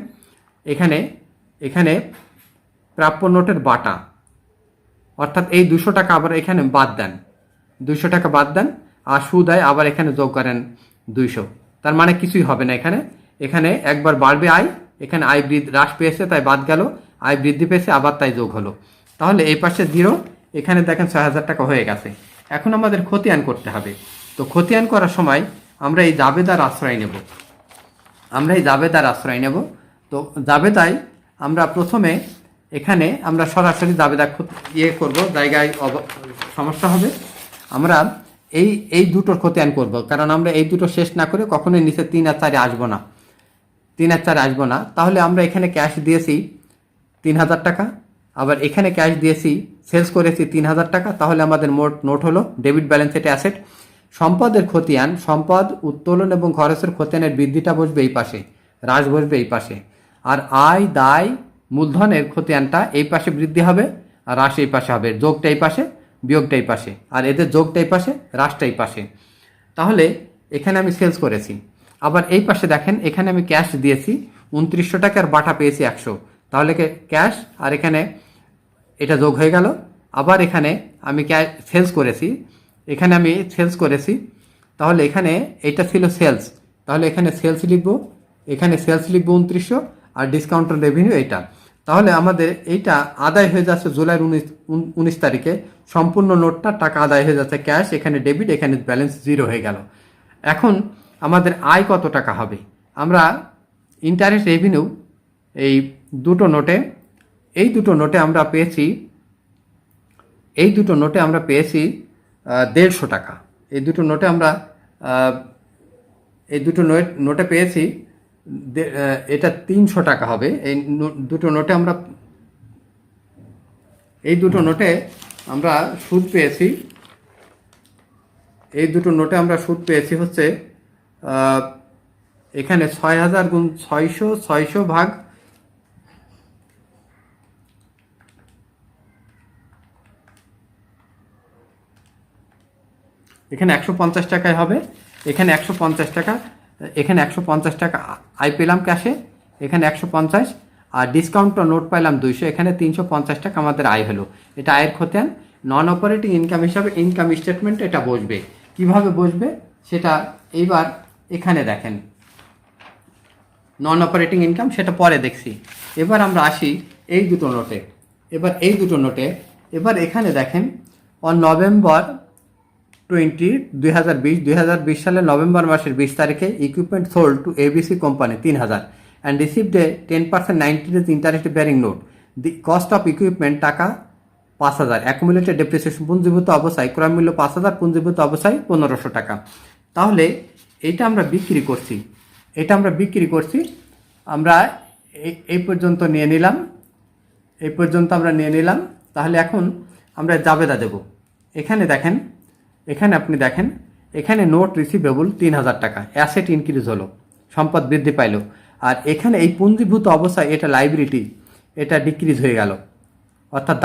এখানে প্রাপ্য নোটের বাটা, অর্থাৎ এই 200 টাকা আবার এখানে বাদ দেন, 200 টাকা বাদ দেন, আর সুদ আয় আবার এখানে যোগ করেন 200, তার মানে কিছুই হবে না, এখানে একবার বাড়বে আয়, এখানে আয় হ্রাস পেয়েছে তাই বাদ গেল, আয় বৃদ্ধি পেয়েছে আবার তাই যোগ হলো, তাহলে এই পাশে 0, এখানে দেখেন 6,000 টাকা হয়ে গেছে। এখন আমাদের খতিয়ান করতে হবে, তো খতিয়ান করার সময় আমরা এই জাবেদার আশ্রয় নেব, তো জাবেদায় আমরা প্রথমে এখানে আমরা সরাসরি জাবেদা করব, জায়গায় সমস্যা হবে, আমরা এই দুটোর খতিয়ান করব, কারণ আমরা এই দুটো শেষ না করে কখনোই নিচে 3 আর 4 আসবো না, তাহলে আমরা এখানে ক্যাশ দিয়েছি 3,000 টাকা, আবার এখানে ক্যাশ দিয়েছি, সেলস করেছি 3,000 টাকা, তাহলে আমাদের মোট নোট হলো ডেবিট ব্যালেন্স, এটা অ্যাসেট। সম্পদের খতিয়ান, সম্পদ উত্তোলন এবং খরচের খতিয়ানের বৃদ্ধিটা বসবে এই পাশে, হ্রাস বসবে এই পাশে। আর আয় দায় মূলধনের খতিয়ানটা এই পাশে বৃদ্ধি হবে আর হ্রাস এই পাশে হবে, যোগটা এই পাশে বিয়োগটা এই পাশে, আর এদের যোগটা এই পাশে হ্রাসটা এই পাশে। তাহলে এখানে আমি সেলস করেছি। আবার এই পাশে দেখেন, এখানে আমি ক্যাশ দিয়েছি 2900 টাকার বাটা পেয়েছি 100, তাহলে ক্যাশ আর এখানে এটা যোগ হয়ে গেল। আবার এখানে আমি সেলস করেছি, এখানে আমি সেলস করেছি, তাহলে এখানে এটা ছিল সেলস, তাহলে এখানে সেলস লিখব, এখানে সেলস লিখব 2900, আর ডিসকাউন্টের রেভিনিউ এইটা। তাহলে আমাদের এইটা আদায় হয়ে যাচ্ছে জুলাইয়ের 19 তারিখে, সম্পূর্ণ নোটটা টাকা আদায় হয়ে যাচ্ছে ক্যাশ, এখানে ডেবিট, এখানে ব্যালেন্স 0 হয়ে গেল। এখন আমাদের আয় কত টাকা হবে? আমরা ইন্টারেস্ট রেভিনিউ এই দুটো নোটে, এই দুটো নোটে আমরা পেয়েছি, এই দুটো নোটে আমরা পেয়েছি 150 টাকা। এই দুটো নোটে আমরা এই দুটো নোটে পেয়েছি, এটা 300 টাকা হবে। এই দুটো নোটে আমরা, এই দুটো নোটে আমরা সুদ পেয়েছি, এই দুটো নোটে আমরা সুদ পেয়েছি হচ্ছে এখানে 6000 গুণ 600, 600 ভাগ, এখানে 150 টাকায় হবে, এখানে 150 টাকা, এখানে 150 টাকা আয় পেলাম ক্যাশে, এখানে 150, আর ডিসকাউন্ট নোট পাইলাম 200, এখানে 350 টাকা আমাদের আয় হলো। এটা আয়ের খতিয়ান। নন অপারেটিং ইনকাম হিসাবে ইনকাম স্টেটমেন্ট এটা বসবে। কিভাবে বসবে সেটা এইবার এখানে দেখেন, নন অপারেটিং ইনকাম সেটা পরে দেখছি। এবার আমরা আসি এই দুটো নোটে, এবার এই দুটো নোটে, এবার এখানে দেখেন অন নভেম্বর 2020 সালের নভেম্বর মাসের 20 তারিখে equipment sold to ABC company 3000 and received a 10% 90 days interest bearing note. The cost of equipment টাকা 5000, অ্যাকুমুলেটেড ডেপ্রিসিয়েশন পুঞ্জীভূত অবস্থায় ক্রয় মূল্য 5000, পুঞ্জীভূত অবস্থায় 1500 টাকা। তাহলে এইটা আমরা বিক্রি করছি, এটা আমরা বিক্রি করছি, আমরা এই পর্যন্ত নিয়ে নিলাম, এই পর্যন্ত আমরা নিয়ে নিলাম। তাহলে এখন আমরা জাবেদা দেব। এখানে দেখেন, এখানে আপনি দেখেন, এখানে নোট রিসিভেবল 3000 টাকা, অ্যাসেট ইনক্রিজ হলো, সম্পদ বৃদ্ধি পাইল। আর এখানে এই পুঞ্জীভূত অবস্থায় এটা লাইবিলিটি, এটা ডিক্রিজ হয়ে গেল, অর্থাৎ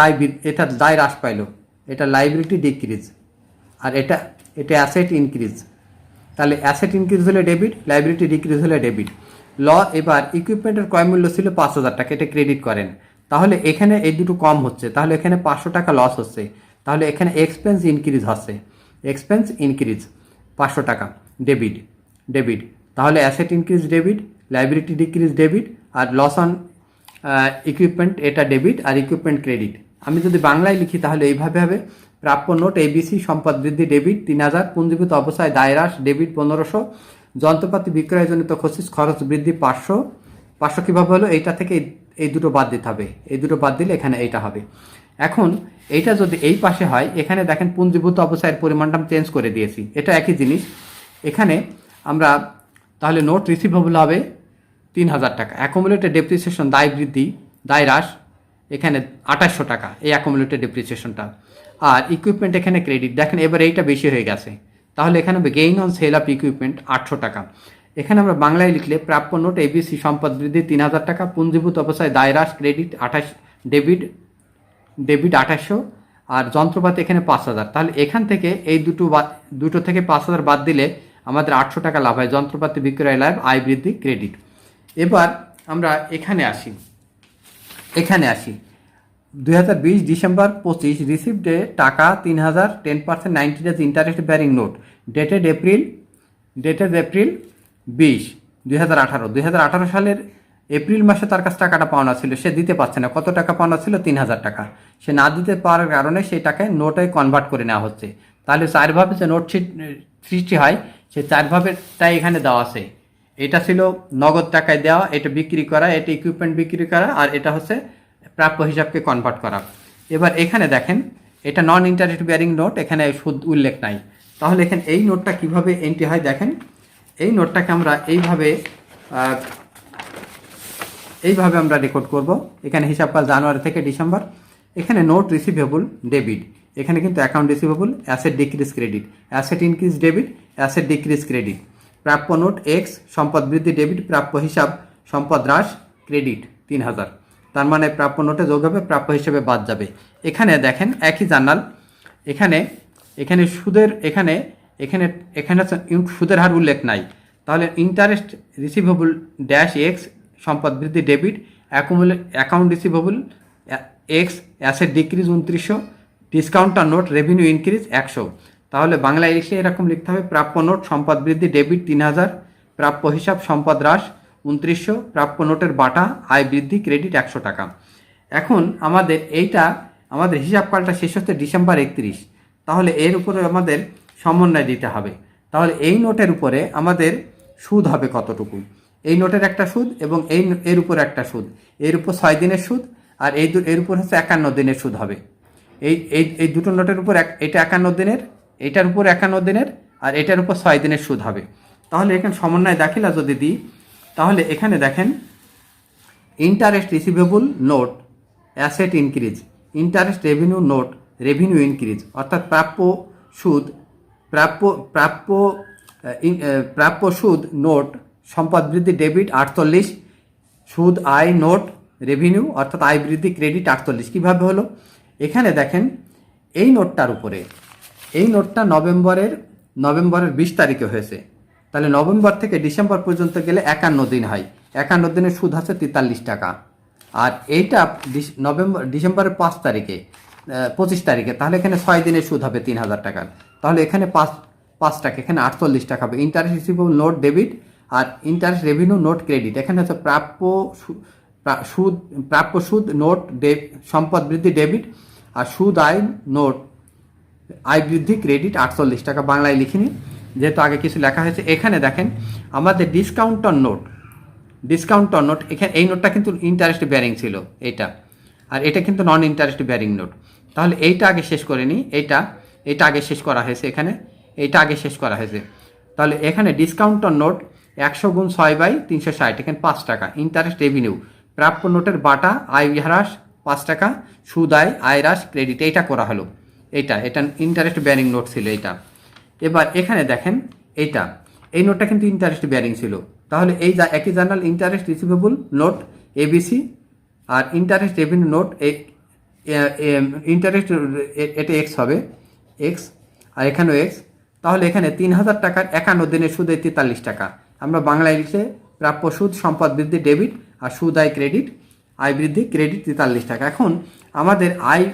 এটা দায় হ্রাস পাইল, এটা লাইবিলিটি ডিক্রিজ, আর এটা অ্যাসেট ইনক্রিজ। তাহলে অ্যাসেট ইনক্রিজ হলে ডেবিট, লাইবিলিটি ডিক্রিজ হলে ডেবিট। এবার ইকুইপমেন্টের ক্রয় মূল্য ছিল 5000 টাকা, এটা ক্রেডিট করেন। তাহলে এখানে এই দুটো কম হচ্ছে, তাহলে এখানে 500 টাকা লস হচ্ছে, তাহলে এখানে এক্সপেন্স ইনক্রিজ হচ্ছে, এক্সপেন্স ইনক্রিজ 500 টাকা, ডেবিট ডেবিট। তাহলে asset increase debit, liability decrease debit, আর লস অন ইকুইপমেন্ট এটা ডেবিট, আর ইকুইপমেন্ট ক্রেডিট। আমি যদি বাংলায় লিখি তাহলে এইভাবে হবে, প্রাপ্য নোট এবিসি সম্পদ বৃদ্ধি ডেবিট 3000, পুঞ্জীভূত অবস্থায় দায় হ্রাস ডেবিট 1500, যন্ত্রপাতি বিক্রয়জনিত খরচ বৃদ্ধি 500 কীভাবে হলো? এইটা থেকে এই দুটো বাদ দিতে হবে, এই দুটো বাদ দিলে এখানে এইটা হবে। এখন এইটা যদি এই পাশে হয়, এখানে দেখেন পুঞ্জীভূত অবস্থায় পরিমাণটা আমি চেঞ্জ করে দিয়েছি, এটা একই জিনিস। এখানে আমরা তাহলে নোট রিসিভেবল হবে 3000 টাকা, অ্যাকুমুলেটেড ডেপ্রিসিয়েশন দায় বৃদ্ধি দায় হ্রাস এখানে 2800 টাকা, এই অ্যাকুমুলেটেড ডেপ্রিসিয়েশনটা। আর ইকুইপমেন্ট এখানে ক্রেডিট, দেখেন এবার এইটা বেশি হয়ে গেছে, তাহলে এখানে হবে gain on sell of equipment 800 টাকা। এখানে আমরা বাংলায় লিখলে প্রাপ্য নোট এবিসি সম্পদ বৃদ্ধি 3000 টাকা, পুঞ্জীভূত অবস্থায় দায় হ্রাস ক্রেডিট 28, ডেবিট 2800, আর যন্ত্রপাতি এখানে 5000। তাহলে এখান থেকে এই দুটো থেকে 5000 বাদ দিলে আমাদের 800 টাকা লাভ হয়, যন্ত্রপাতি বিক্রয় লাভ, আয় বৃদ্ধি ক্রেডিট। এবার আমরা এখানে আসি, 2020 ডিসেম্বর 25 রিসিভড এ টাকা 3000, 10% 90 days interest bearing note, dated April 20, 2018 সালের এপ্রিল মাসে তার কাছে টাকাটা পাওনা ছিল, সে দিতে পারছে না। কত টাকা পাওনা ছিল? 3000 টাকা। সে না দিতে পারার কারণে সেই টাকায় নোটে কনভার্ট করে নেওয়া হচ্ছে। তাহলে চারভাবে যে নোট সৃষ্টি হয়, সে চারভাবেটাই এখানে দেওয়া আছে। এটা ছিল নগদ টাকায় দেওয়া, এটা বিক্রি করা, এটা ইকুইপমেন্ট বিক্রি করা, আর এটা হচ্ছে প্রাপ্য হিসাবকে কনভার্ট করা। এবার এখানে দেখেন, এটা নন ইন্টারেস্ট বেয়ারিং নোট, এখানে সুদ উল্লেখ নাই। তাহলে এখানে এই নোটটা কিভাবে এন্ট্রি হয় দেখেন, এই নোটটাকে আমরা এইভাবে এইভাবে আমরা রেকর্ড করব। এখানে হিসাবকাল জানুয়ারি থেকে ডিসেম্বর। এখানে নোট রিসিভেবল ডেবিট, এখানে কিন্তু account receivable, asset decrease credit, asset increase debit, asset decrease credit, প্রাপ্য নোট এক্স, সম্পদ বৃদ্ধি ডেবিট, প্রাপ্য হিসাব সম্পদ হ্রাস ক্রেডিট 3000। তার মানে প্রাপ্য নোটে যোগ হবে, প্রাপ্য হিসেবে বাদ যাবে। এখানে দেখেন একই জার্নাল, এখানে সুদের এখানে এখানে এখানে সুদের হার উল্লেখ নাই। তাহলে ইন্টারেস্ট রিসিভেবল ড্যাশ এক্স, সম্পদ বৃদ্ধি ডেবিট, account receivable X, asset decrease 2900, discounter note revenue increase 100। তাহলে বাংলায় লিখলে এরকম লিখতে হবে, প্রাপ্য নোট সম্পদ বৃদ্ধি ডেবিট 3000, প্রাপ্য হিসাব সম্পদ হ্রাস 2900, প্রাপ্য নোটের বাটা আয় বৃদ্ধি ক্রেডিট 100 টাকা। এখন আমাদের হিসাবকালটা শেষ হচ্ছে ডিসেম্বর 31। তাহলে এর উপরে আমাদের সমন্বয় দিতে হবে। তাহলে এই নোটের উপরে আমাদের সুদ হবে কতটুকু, এই নোটের একটা সুদ এবং এর উপর একটা সুদ, এর উপর 6 দিনের সুদ, আর এর উপর হচ্ছে 51 দিনের সুদ হবে। এই দুটো নোটের উপর এটা 51 দিনের, এটার উপর 51 দিনের, আর এটার উপর 6 দিনের সুদ হবে। তাহলে এখানে সমন্বয় দাখিলা যদি দিই, তাহলে এখানে দেখেন interest receivable note asset increase, interest revenue note revenue increase, অর্থাৎ প্রাপ্য সুদ নোট সম্পদ বৃদ্ধি ডেবিট 48, সুদ আয় নোট রেভিনিউ অর্থাৎ আয় বৃদ্ধি ক্রেডিট 48। কীভাবে হলো, এখানে দেখেন এই নোটটা নভেম্বরের 20 তারিখে হয়েছে। তাহলে নভেম্বর থেকে ডিসেম্বর পর্যন্ত গেলে 51 দিন হয়, 51 দিনের সুদ হচ্ছে 43 টাকা। আর এইটা ডিসেম্বরের 25 তারিখে, তাহলে এখানে 6 দিনের সুদ হবে 3000 টাকার। তাহলে এখানে 5 টাকা, এখানে 48 টাকা হবে। ইন্টারেস্ট রিসিভেবল নোট ডেবিট আর ইন্টারেস্ট রেভিনিউ নোট ক্রেডিট, এখানে হচ্ছে প্রাপ্য সুদ নোট সম্পদ বৃদ্ধি ডেবিট, আর সুদ আয় নোট আয় বৃদ্ধি ক্রেডিট 48 টাকা। বাংলায় লিখিনি যেহেতু আগে কিছু লেখা হয়েছে। এখানে দেখেন আমাদের ডিসকাউন্টার নোট, এখানে এই নোটটা কিন্তু ইন্টারেস্ট বেয়ারিং ছিল এইটা, আর এটা কিন্তু নন ইন্টারেস্ট বেয়ারিং নোট। তাহলে এইটা আগে শেষ করে নিই, এইটা আগে শেষ করা হয়েছে, এখানে এইটা আগে শেষ করা হয়েছে। তাহলে এখানে ডিসকাউন্টার নোট 100 গুণ 6/360, এখানে 5 টাকা। ইন্টারেস্ট রেভিনিউ প্রাপ্য নোটের বাটা আয় হ্রাস 5 টাকা, সুদ আয় হ্রাস ক্রেডিট, এইটা করা হলো। এটা ইন্টারেস্ট বেয়ারিং নোট ছিল এইটা। এবার এখানে দেখেন এই নোটটা কিন্তু ইন্টারেস্ট বেয়ারিং ছিল। তাহলে এই একই journal interest receivable note ABC আর ইন্টারেস্ট রেভিনিউ নোট ইন্টারেস্ট এটা এক্স হবে, এক্স আর এখানেও এক্স। তাহলে এখানে 3000 টাকার 51 দিনের সুদ 43 টাকা। আমরা বাংলায় লিখে প্রাপ্য সুদ সম্পদ বৃদ্ধি ডেবিট আর সুদ আয় ক্রেডিট, আয় বৃদ্ধি ক্রেডিট 43 টাকা। এখন আমাদের আয়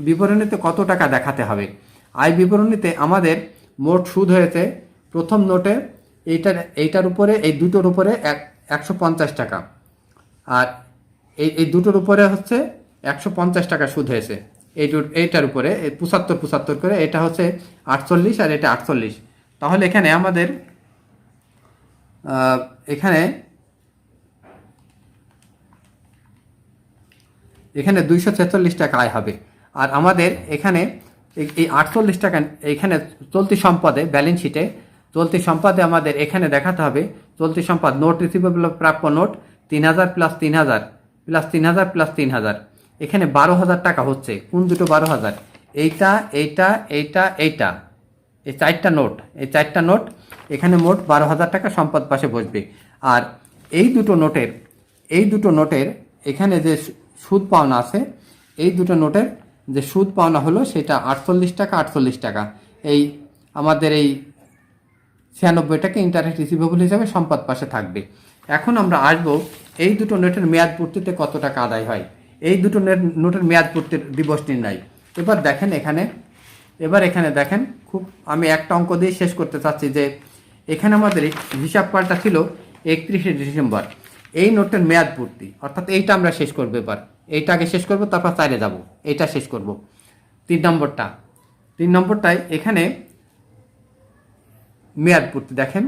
বিবরণীতে কত টাকা দেখাতে হবে? আয় বিবরণীতে আমাদের মোট সুদ হয়েছে প্রথম নোটে এইটার উপরে, এই দুটোর উপরে 150 টাকা, আর এই দুটোর উপরে হচ্ছে 150 টাকা সুদ হয়েছে। এইটার উপরে 75 করে, এটা হচ্ছে 48 আর এটা 48। তাহলে এখানে আমাদের এখানে 246 টাকা আয় হবে। আর আমাদের এখানে এই 48 টাকা এখানে চলতি সম্পদে, ব্যালেন্স শিটে চলতি সম্পদে আমাদের এখানে দেখাতে হবে চলতি সম্পদ নোট রিসিভেবল প্রাপ্য নোট 3000 প্লাস 3000 প্লাস 3000 প্লাস 3000, এখানে 12,000 টাকা হচ্ছে। কোন দুটো 12,000? এইটা এই চারটা নোট এখানে মোট 12,000 টাকা সম্পদ পাশে বসবে। আর এই দুটো নোটের এখানে যে সুদ পাওনা আছে, এই দুটো নোটের যে সুদ পাওনা হলো সেটা 48 টাকা। এই আমাদের এই 96 টাকা ইন্টারেস্ট রিসিভেবল হিসাবে সম্পদ পাশে থাকবে। এখন আমরা আসবো এই দুটো নোটের মেয়াদ পূর্তিতে কত টাকা আদায় হয়। এই দুটো নোটের মেয়াদ পূর্তির দিবস নির্ণয়। এবার এখানে দেখেন খুব, আমি একটা অঙ্ক দিয়ে শেষ করতে চাচ্ছি যে এখানে আমাদের হিসাবকালটা ছিল 31শে ডিসেম্বর। এই নোটের মেয়াদ পূর্তি অর্থাৎ এইটা আমরা শেষ করবো। এবার এইটা আগে শেষ করবো, তারপর চাইলে যাব, এইটা শেষ করব। 3 নম্বরটায় এখানে মেয়াদ পূর্তি দেখেন,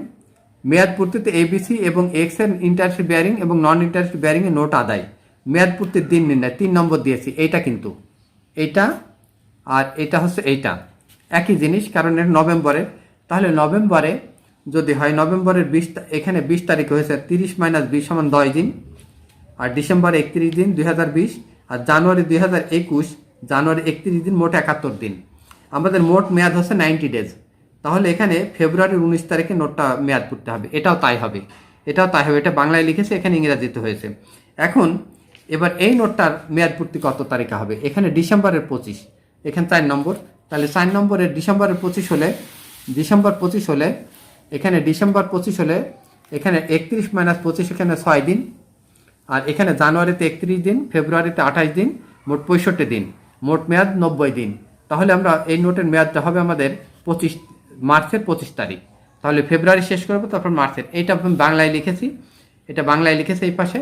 মেয়াদ পূর্তিতে এবিসি এবং এক্স এর ইন্টারেস্ট বেয়ারিং এবং নন ইন্টারেস্ট বেয়ারিং এর নোট আদায়, মেয়াদ পূর্তির দিন নির্ণয়। 3 নম্বর দিয়েছি, এইটা কিন্তু এইটা আর এটা হচ্ছে এইটা একই জিনিস, কারণ এটা নভেম্বরের। তাহলে নভেম্বরে যদি হয়, নভেম্বরের 20, এখানে 20 তারিখ হয়েছে, 30 - 20 = 10 দিন। আর ডিসেম্বর 31 দিন 2020, আর জানুয়ারি 2021 জানুয়ারি 31 দিন, মোট 71 দিন। আমাদের মোট মেয়াদ হচ্ছে 90 ডেজ। তাহলে এখানে ফেব্রুয়ারির 19 তারিখে নোটটা মেয়াদ করতে হবে, এটাও তাই হবে, এটাও তাই হবে। এটা বাংলায় লিখেছে, এখানে ইংরাজিতে হয়েছে। এখন এবার এই নোটটার মেয়াদ পূর্তি কত তারিখে হবে? এখানে ডিসেম্বরের 25, এখানে 4 নম্বর। তাহলে 4 নম্বরের ডিসেম্বরের 25 হলে, ডিসেম্বর 25 হলে এখানে ডিসেম্বর 25 হলে এখানে 31 - 25, এখানে 6 দিন। আর এখানে জানুয়ারিতে 31 দিন, ফেব্রুয়ারিতে 28 দিন, মোট 65 দিন, মোট মেয়াদ 90 দিন। তাহলে আমরা এই নোটের মেয়াদটা হবে আমাদের মার্চের 25 তারিখ। তাহলে ফেব্রুয়ারি শেষ করবো, তারপর মার্চের। এইটা আমি বাংলায় লিখেছি, এটা বাংলায় লিখেছে এই পাশে।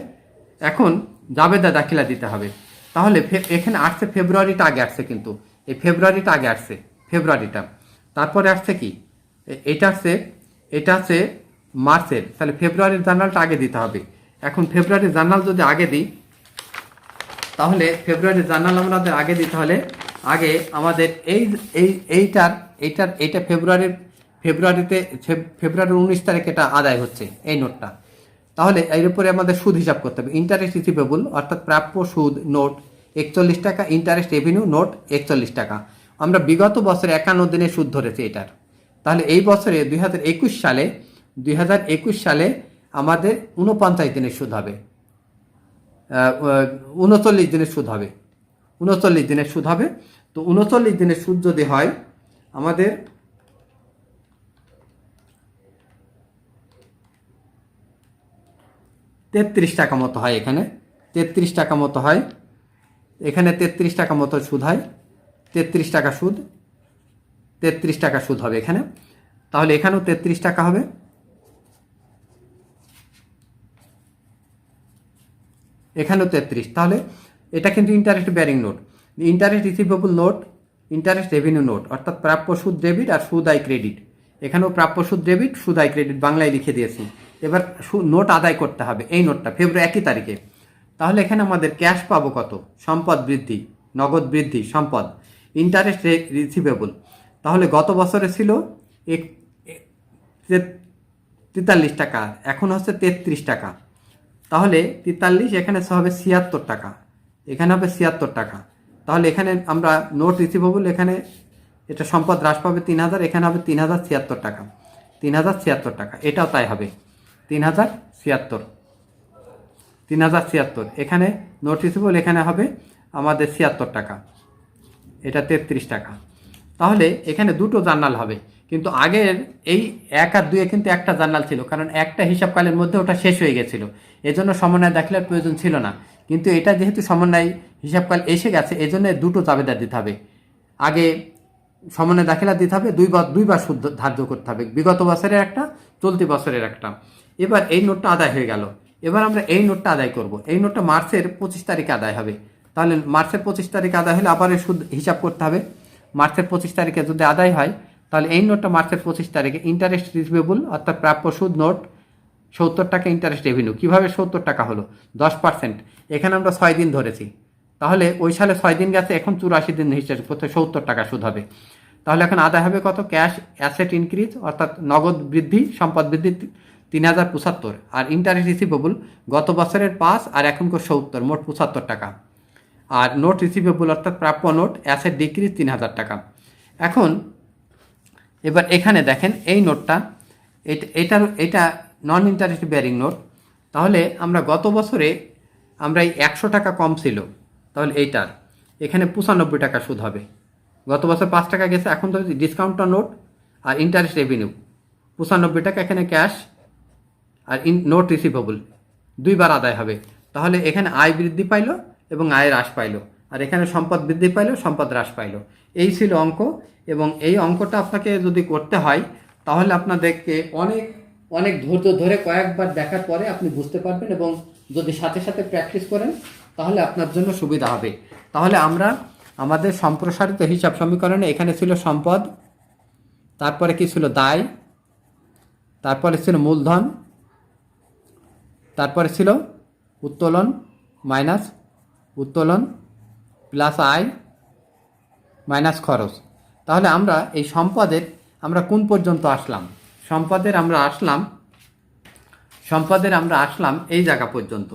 এখন জাবেদা দাখিলা দিতে হবে। তাহলে এখানে আসছে ফেব্রুয়ারিটা আগে আসছে, কিন্তু এই ফেব্রুয়ারিটা আগে আসছে, ফেব্রুয়ারিটা। তারপরে আসছে কি, এটা আসছে মার্চের। তাহলে ফেব্রুয়ারির জার্নালটা আগে দিতে হবে। এখন ফেব্রুয়ারির জার্নাল যদি আগে দিই, তাহলে ফেব্রুয়ারির জার্নাল আমাদের আগে দিতে হলে আগে আমাদের এইটা ফেব্রুয়ারির 19 তারিখ এটা আদায় হচ্ছে এই নোটটা। তাহলে এর উপরে আমাদের সুদ হিসাব করতে হবে। ইন্টারেস্ট রিসিভেবল অর্থাৎ প্রাপ্য সুদ নোট 41 টাকা, ইন্টারেস্ট রেভিনিউ নোট 41 টাকা। আমরা বিগত বছরে 51 দিনের সুদ ধরেছি এটার। তাহলে এই বছরে 2021 সালে আমাদের 49 দিনের সুদ হবে, 39 দিনের সুদ হবে, 39 দিনের সুদ হবে। তো 39 দিনের সুদ যদি হয় আমাদের তেত্রিশ টাকা মতো হয়, এখানে 33 টাকা মতো হয়, এখানে 33 টাকা মতো সুদ হয়, 33 টাকা সুদ, 33 টাকা সুদ হবে এখানে। তাহলে এখানেও 33 টাকা হবে, এখানেও 33। তাহলে এটা কিন্তু interest bearing note, interest receivable note, interest revenue note, অর্থাৎ প্রাপ্য সুদ ডেবিট আর সুদ আয় ক্রেডিট। এখানেও প্রাপ্য সুদ ডেবিট, সুদ আয় ক্রেডিট বাংলায় লিখে দিয়েছি। এবার নোট আদায় করতে হবে এই নোটটা ফেব্রুয়ারি 1 তারিখে। তাহলে এখানে আমাদের ক্যাশ পাবো কত? সম্পদ বৃদ্ধি, নগদ বৃদ্ধি, সম্পদ, ইন্টারেস্ট রিসিভেবল। তাহলে গত বছরে ছিল 43 টাকা, এখন হচ্ছে 33 টাকা। তাহলে 43, এখানে হবে 76 টাকা, এখানে হবে 76 টাকা। তাহলে এখানে আমরা নোট রিসিভেবল, এখানে এটা সম্পদ হ্রাস পাবে 3000, এখানে হবে 3076 টাকা, 3076 টাকা। এটাও তাই হবে 3076। এখানে নোট রিসিভেবল, এখানে হবে আমাদের 76 টাকা, এটা 33 টাকা। তাহলে এখানে দুটো জার্নাল হবে, কিন্তু আগের এই 1 আর 2 কিন্তু একটা জার্নাল ছিল, কারণ একটা হিসাবকালের মধ্যে ওটা শেষ হয়ে গেছিল, এজন্য সমন্বয় দাখিলার প্রয়োজন ছিল না। কিন্তু এটা যেহেতু সমন্বয় হিসাবকাল এসে গেছে, এজন্য দুটো জাবেদা দিতে হবে। আগে সমন্বয় দাখিলা দিতে হবে, দুইবার সুদ ধার্য করতে হবে, বিগত বছরের একটা, চলতি বছরের একটা। এবার এই নোটটা আদায় হয়ে গেল, এবার আমরা এই নোটটা আদায় করব। এই নোটটা মার্চের 25 তারিখে আদায় হবে। তাহলে মার্চের 25 তারিখে আদায় হলে আবার সুদ হিসাব করতে হবে। মার্চের 25 তারিখে যদি আদায় হয়, তাহলে এই নোটটা মার্চের 25 তারিখে ইন্টারেস্ট রিসিভেবল অর্থাৎ প্রাপ্য সুদ নোট 70 টাকা, ইন্টারেস্ট রেভিনিউ কীভাবে 70 টাকা হলো? 10%, এখানে আমরা 6 দিন ধরেছি। তাহলে ওই সালে 6 দিন গেছে, এখন 84 দিন হিসাব করতে 70 টাকা সুদ হবে। তাহলে এখন আদায় হবে কত? ক্যাশ অ্যাসেট ইনক্রিজ অর্থাৎ নগদ বৃদ্ধি, সম্পদ বৃদ্ধি 3075, আর ইন্টারেস্ট রিসিভেবল গত বছরের 5 আর এখনকার 70, মোট 75 টাকা। আর নোট রিসিভেবল অর্থাৎ প্রাপ্য নোট অ্যাসেট ডিক্রিজ 3000 টাকা। এখন এবার এখানে দেখেন এই নোটটা, এটা নন ইন্টারেস্ট বেয়ারিং নোট। তাহলে আমরা গত বছরে আমরা এই 100 টাকা কম ছিল, তাহলে এইটার এখানে 95 টাকা সুদ হবে। গত বছর 5 টাকা গেছে, এখন তো ডিসকাউন্টটা নোট আর ইন্টারেস্ট রেভিনিউ 95 টাকা, এখানে ক্যাশ আর নোট রিসিভেবল দুইবার আদায় হবে। তাহলে এখানে আয় বৃদ্ধি পাইল এবং আয়ের হ্রাস পাইল, আর এখানে সম্পদ বৃদ্ধি পাইল, সম্পদ হ্রাস পাইল। এই ছিল অঙ্ক, এবং এই অঙ্কটা আপনাকে যদি করতে হয় তাহলে আপনাদেরকে অনেক অনেক ধৈর্য ধরে কয়েকবার দেখার পরে আপনি বুঝতে পারবেন, এবং যদি সাথে সাথে প্র্যাকটিস করেন তাহলে আপনার জন্য সুবিধা হবে। তাহলে আমরা আমাদের সম্প্রসারিত হিসাব সমীকরণে এখানে ছিল সম্পদ, তারপরে কি ছিল? দায়, তারপরে ছিল মূলধন, তারপরে ছিল উত্তোলন মাইনাস উত্তোলন প্লাস আয় মাইনাস খরচ। তাহলে আমরা এই সম্পদের আমরা কোন পর্যন্ত আসলাম? সম্পদের আমরা আসলাম এই জায়গা পর্যন্ত।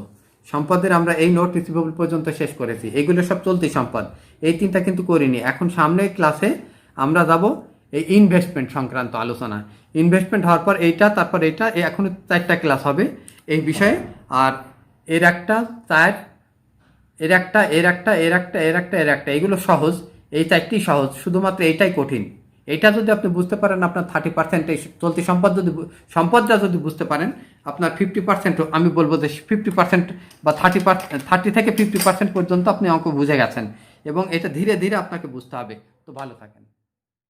সম্পদের আমরা এই নোট রিসিভেবল পর্যন্ত শেষ করেছি, এগুলো সব চলতি সম্পদ। এই তিনটা কিন্তু করিনি। এখন সামনের ক্লাসে আমরা যাব এই ইনভেস্টমেন্ট সংক্রান্ত আলোচনা। ইনভেস্টমেন্ট হওয়ার পর এইটা, তারপর এইটা, এখন 4টা ক্লাস হবে এই বিষয়ে। আর এর একটা, এর একটা, এর একটা, এর একটা, এর একটা, এর একটা, এগুলো সহজ। এই 4টি সহজ, শুধুমাত্র এইটাই কঠিন। এটা যদি আপনি বুঝতে পারেন, আপনার 30% এই চলতি সম্পদটা যদি বুঝতে পারেন, আপনার 50%, আমি বলবো যে 50% বা 30 থেকে 50% পর্যন্ত আপনি অঙ্ক বুঝে গেছেন, এবং এটা ধীরে ধীরে আপনাকে বুঝতে হবে। তো ভালো থাকেন।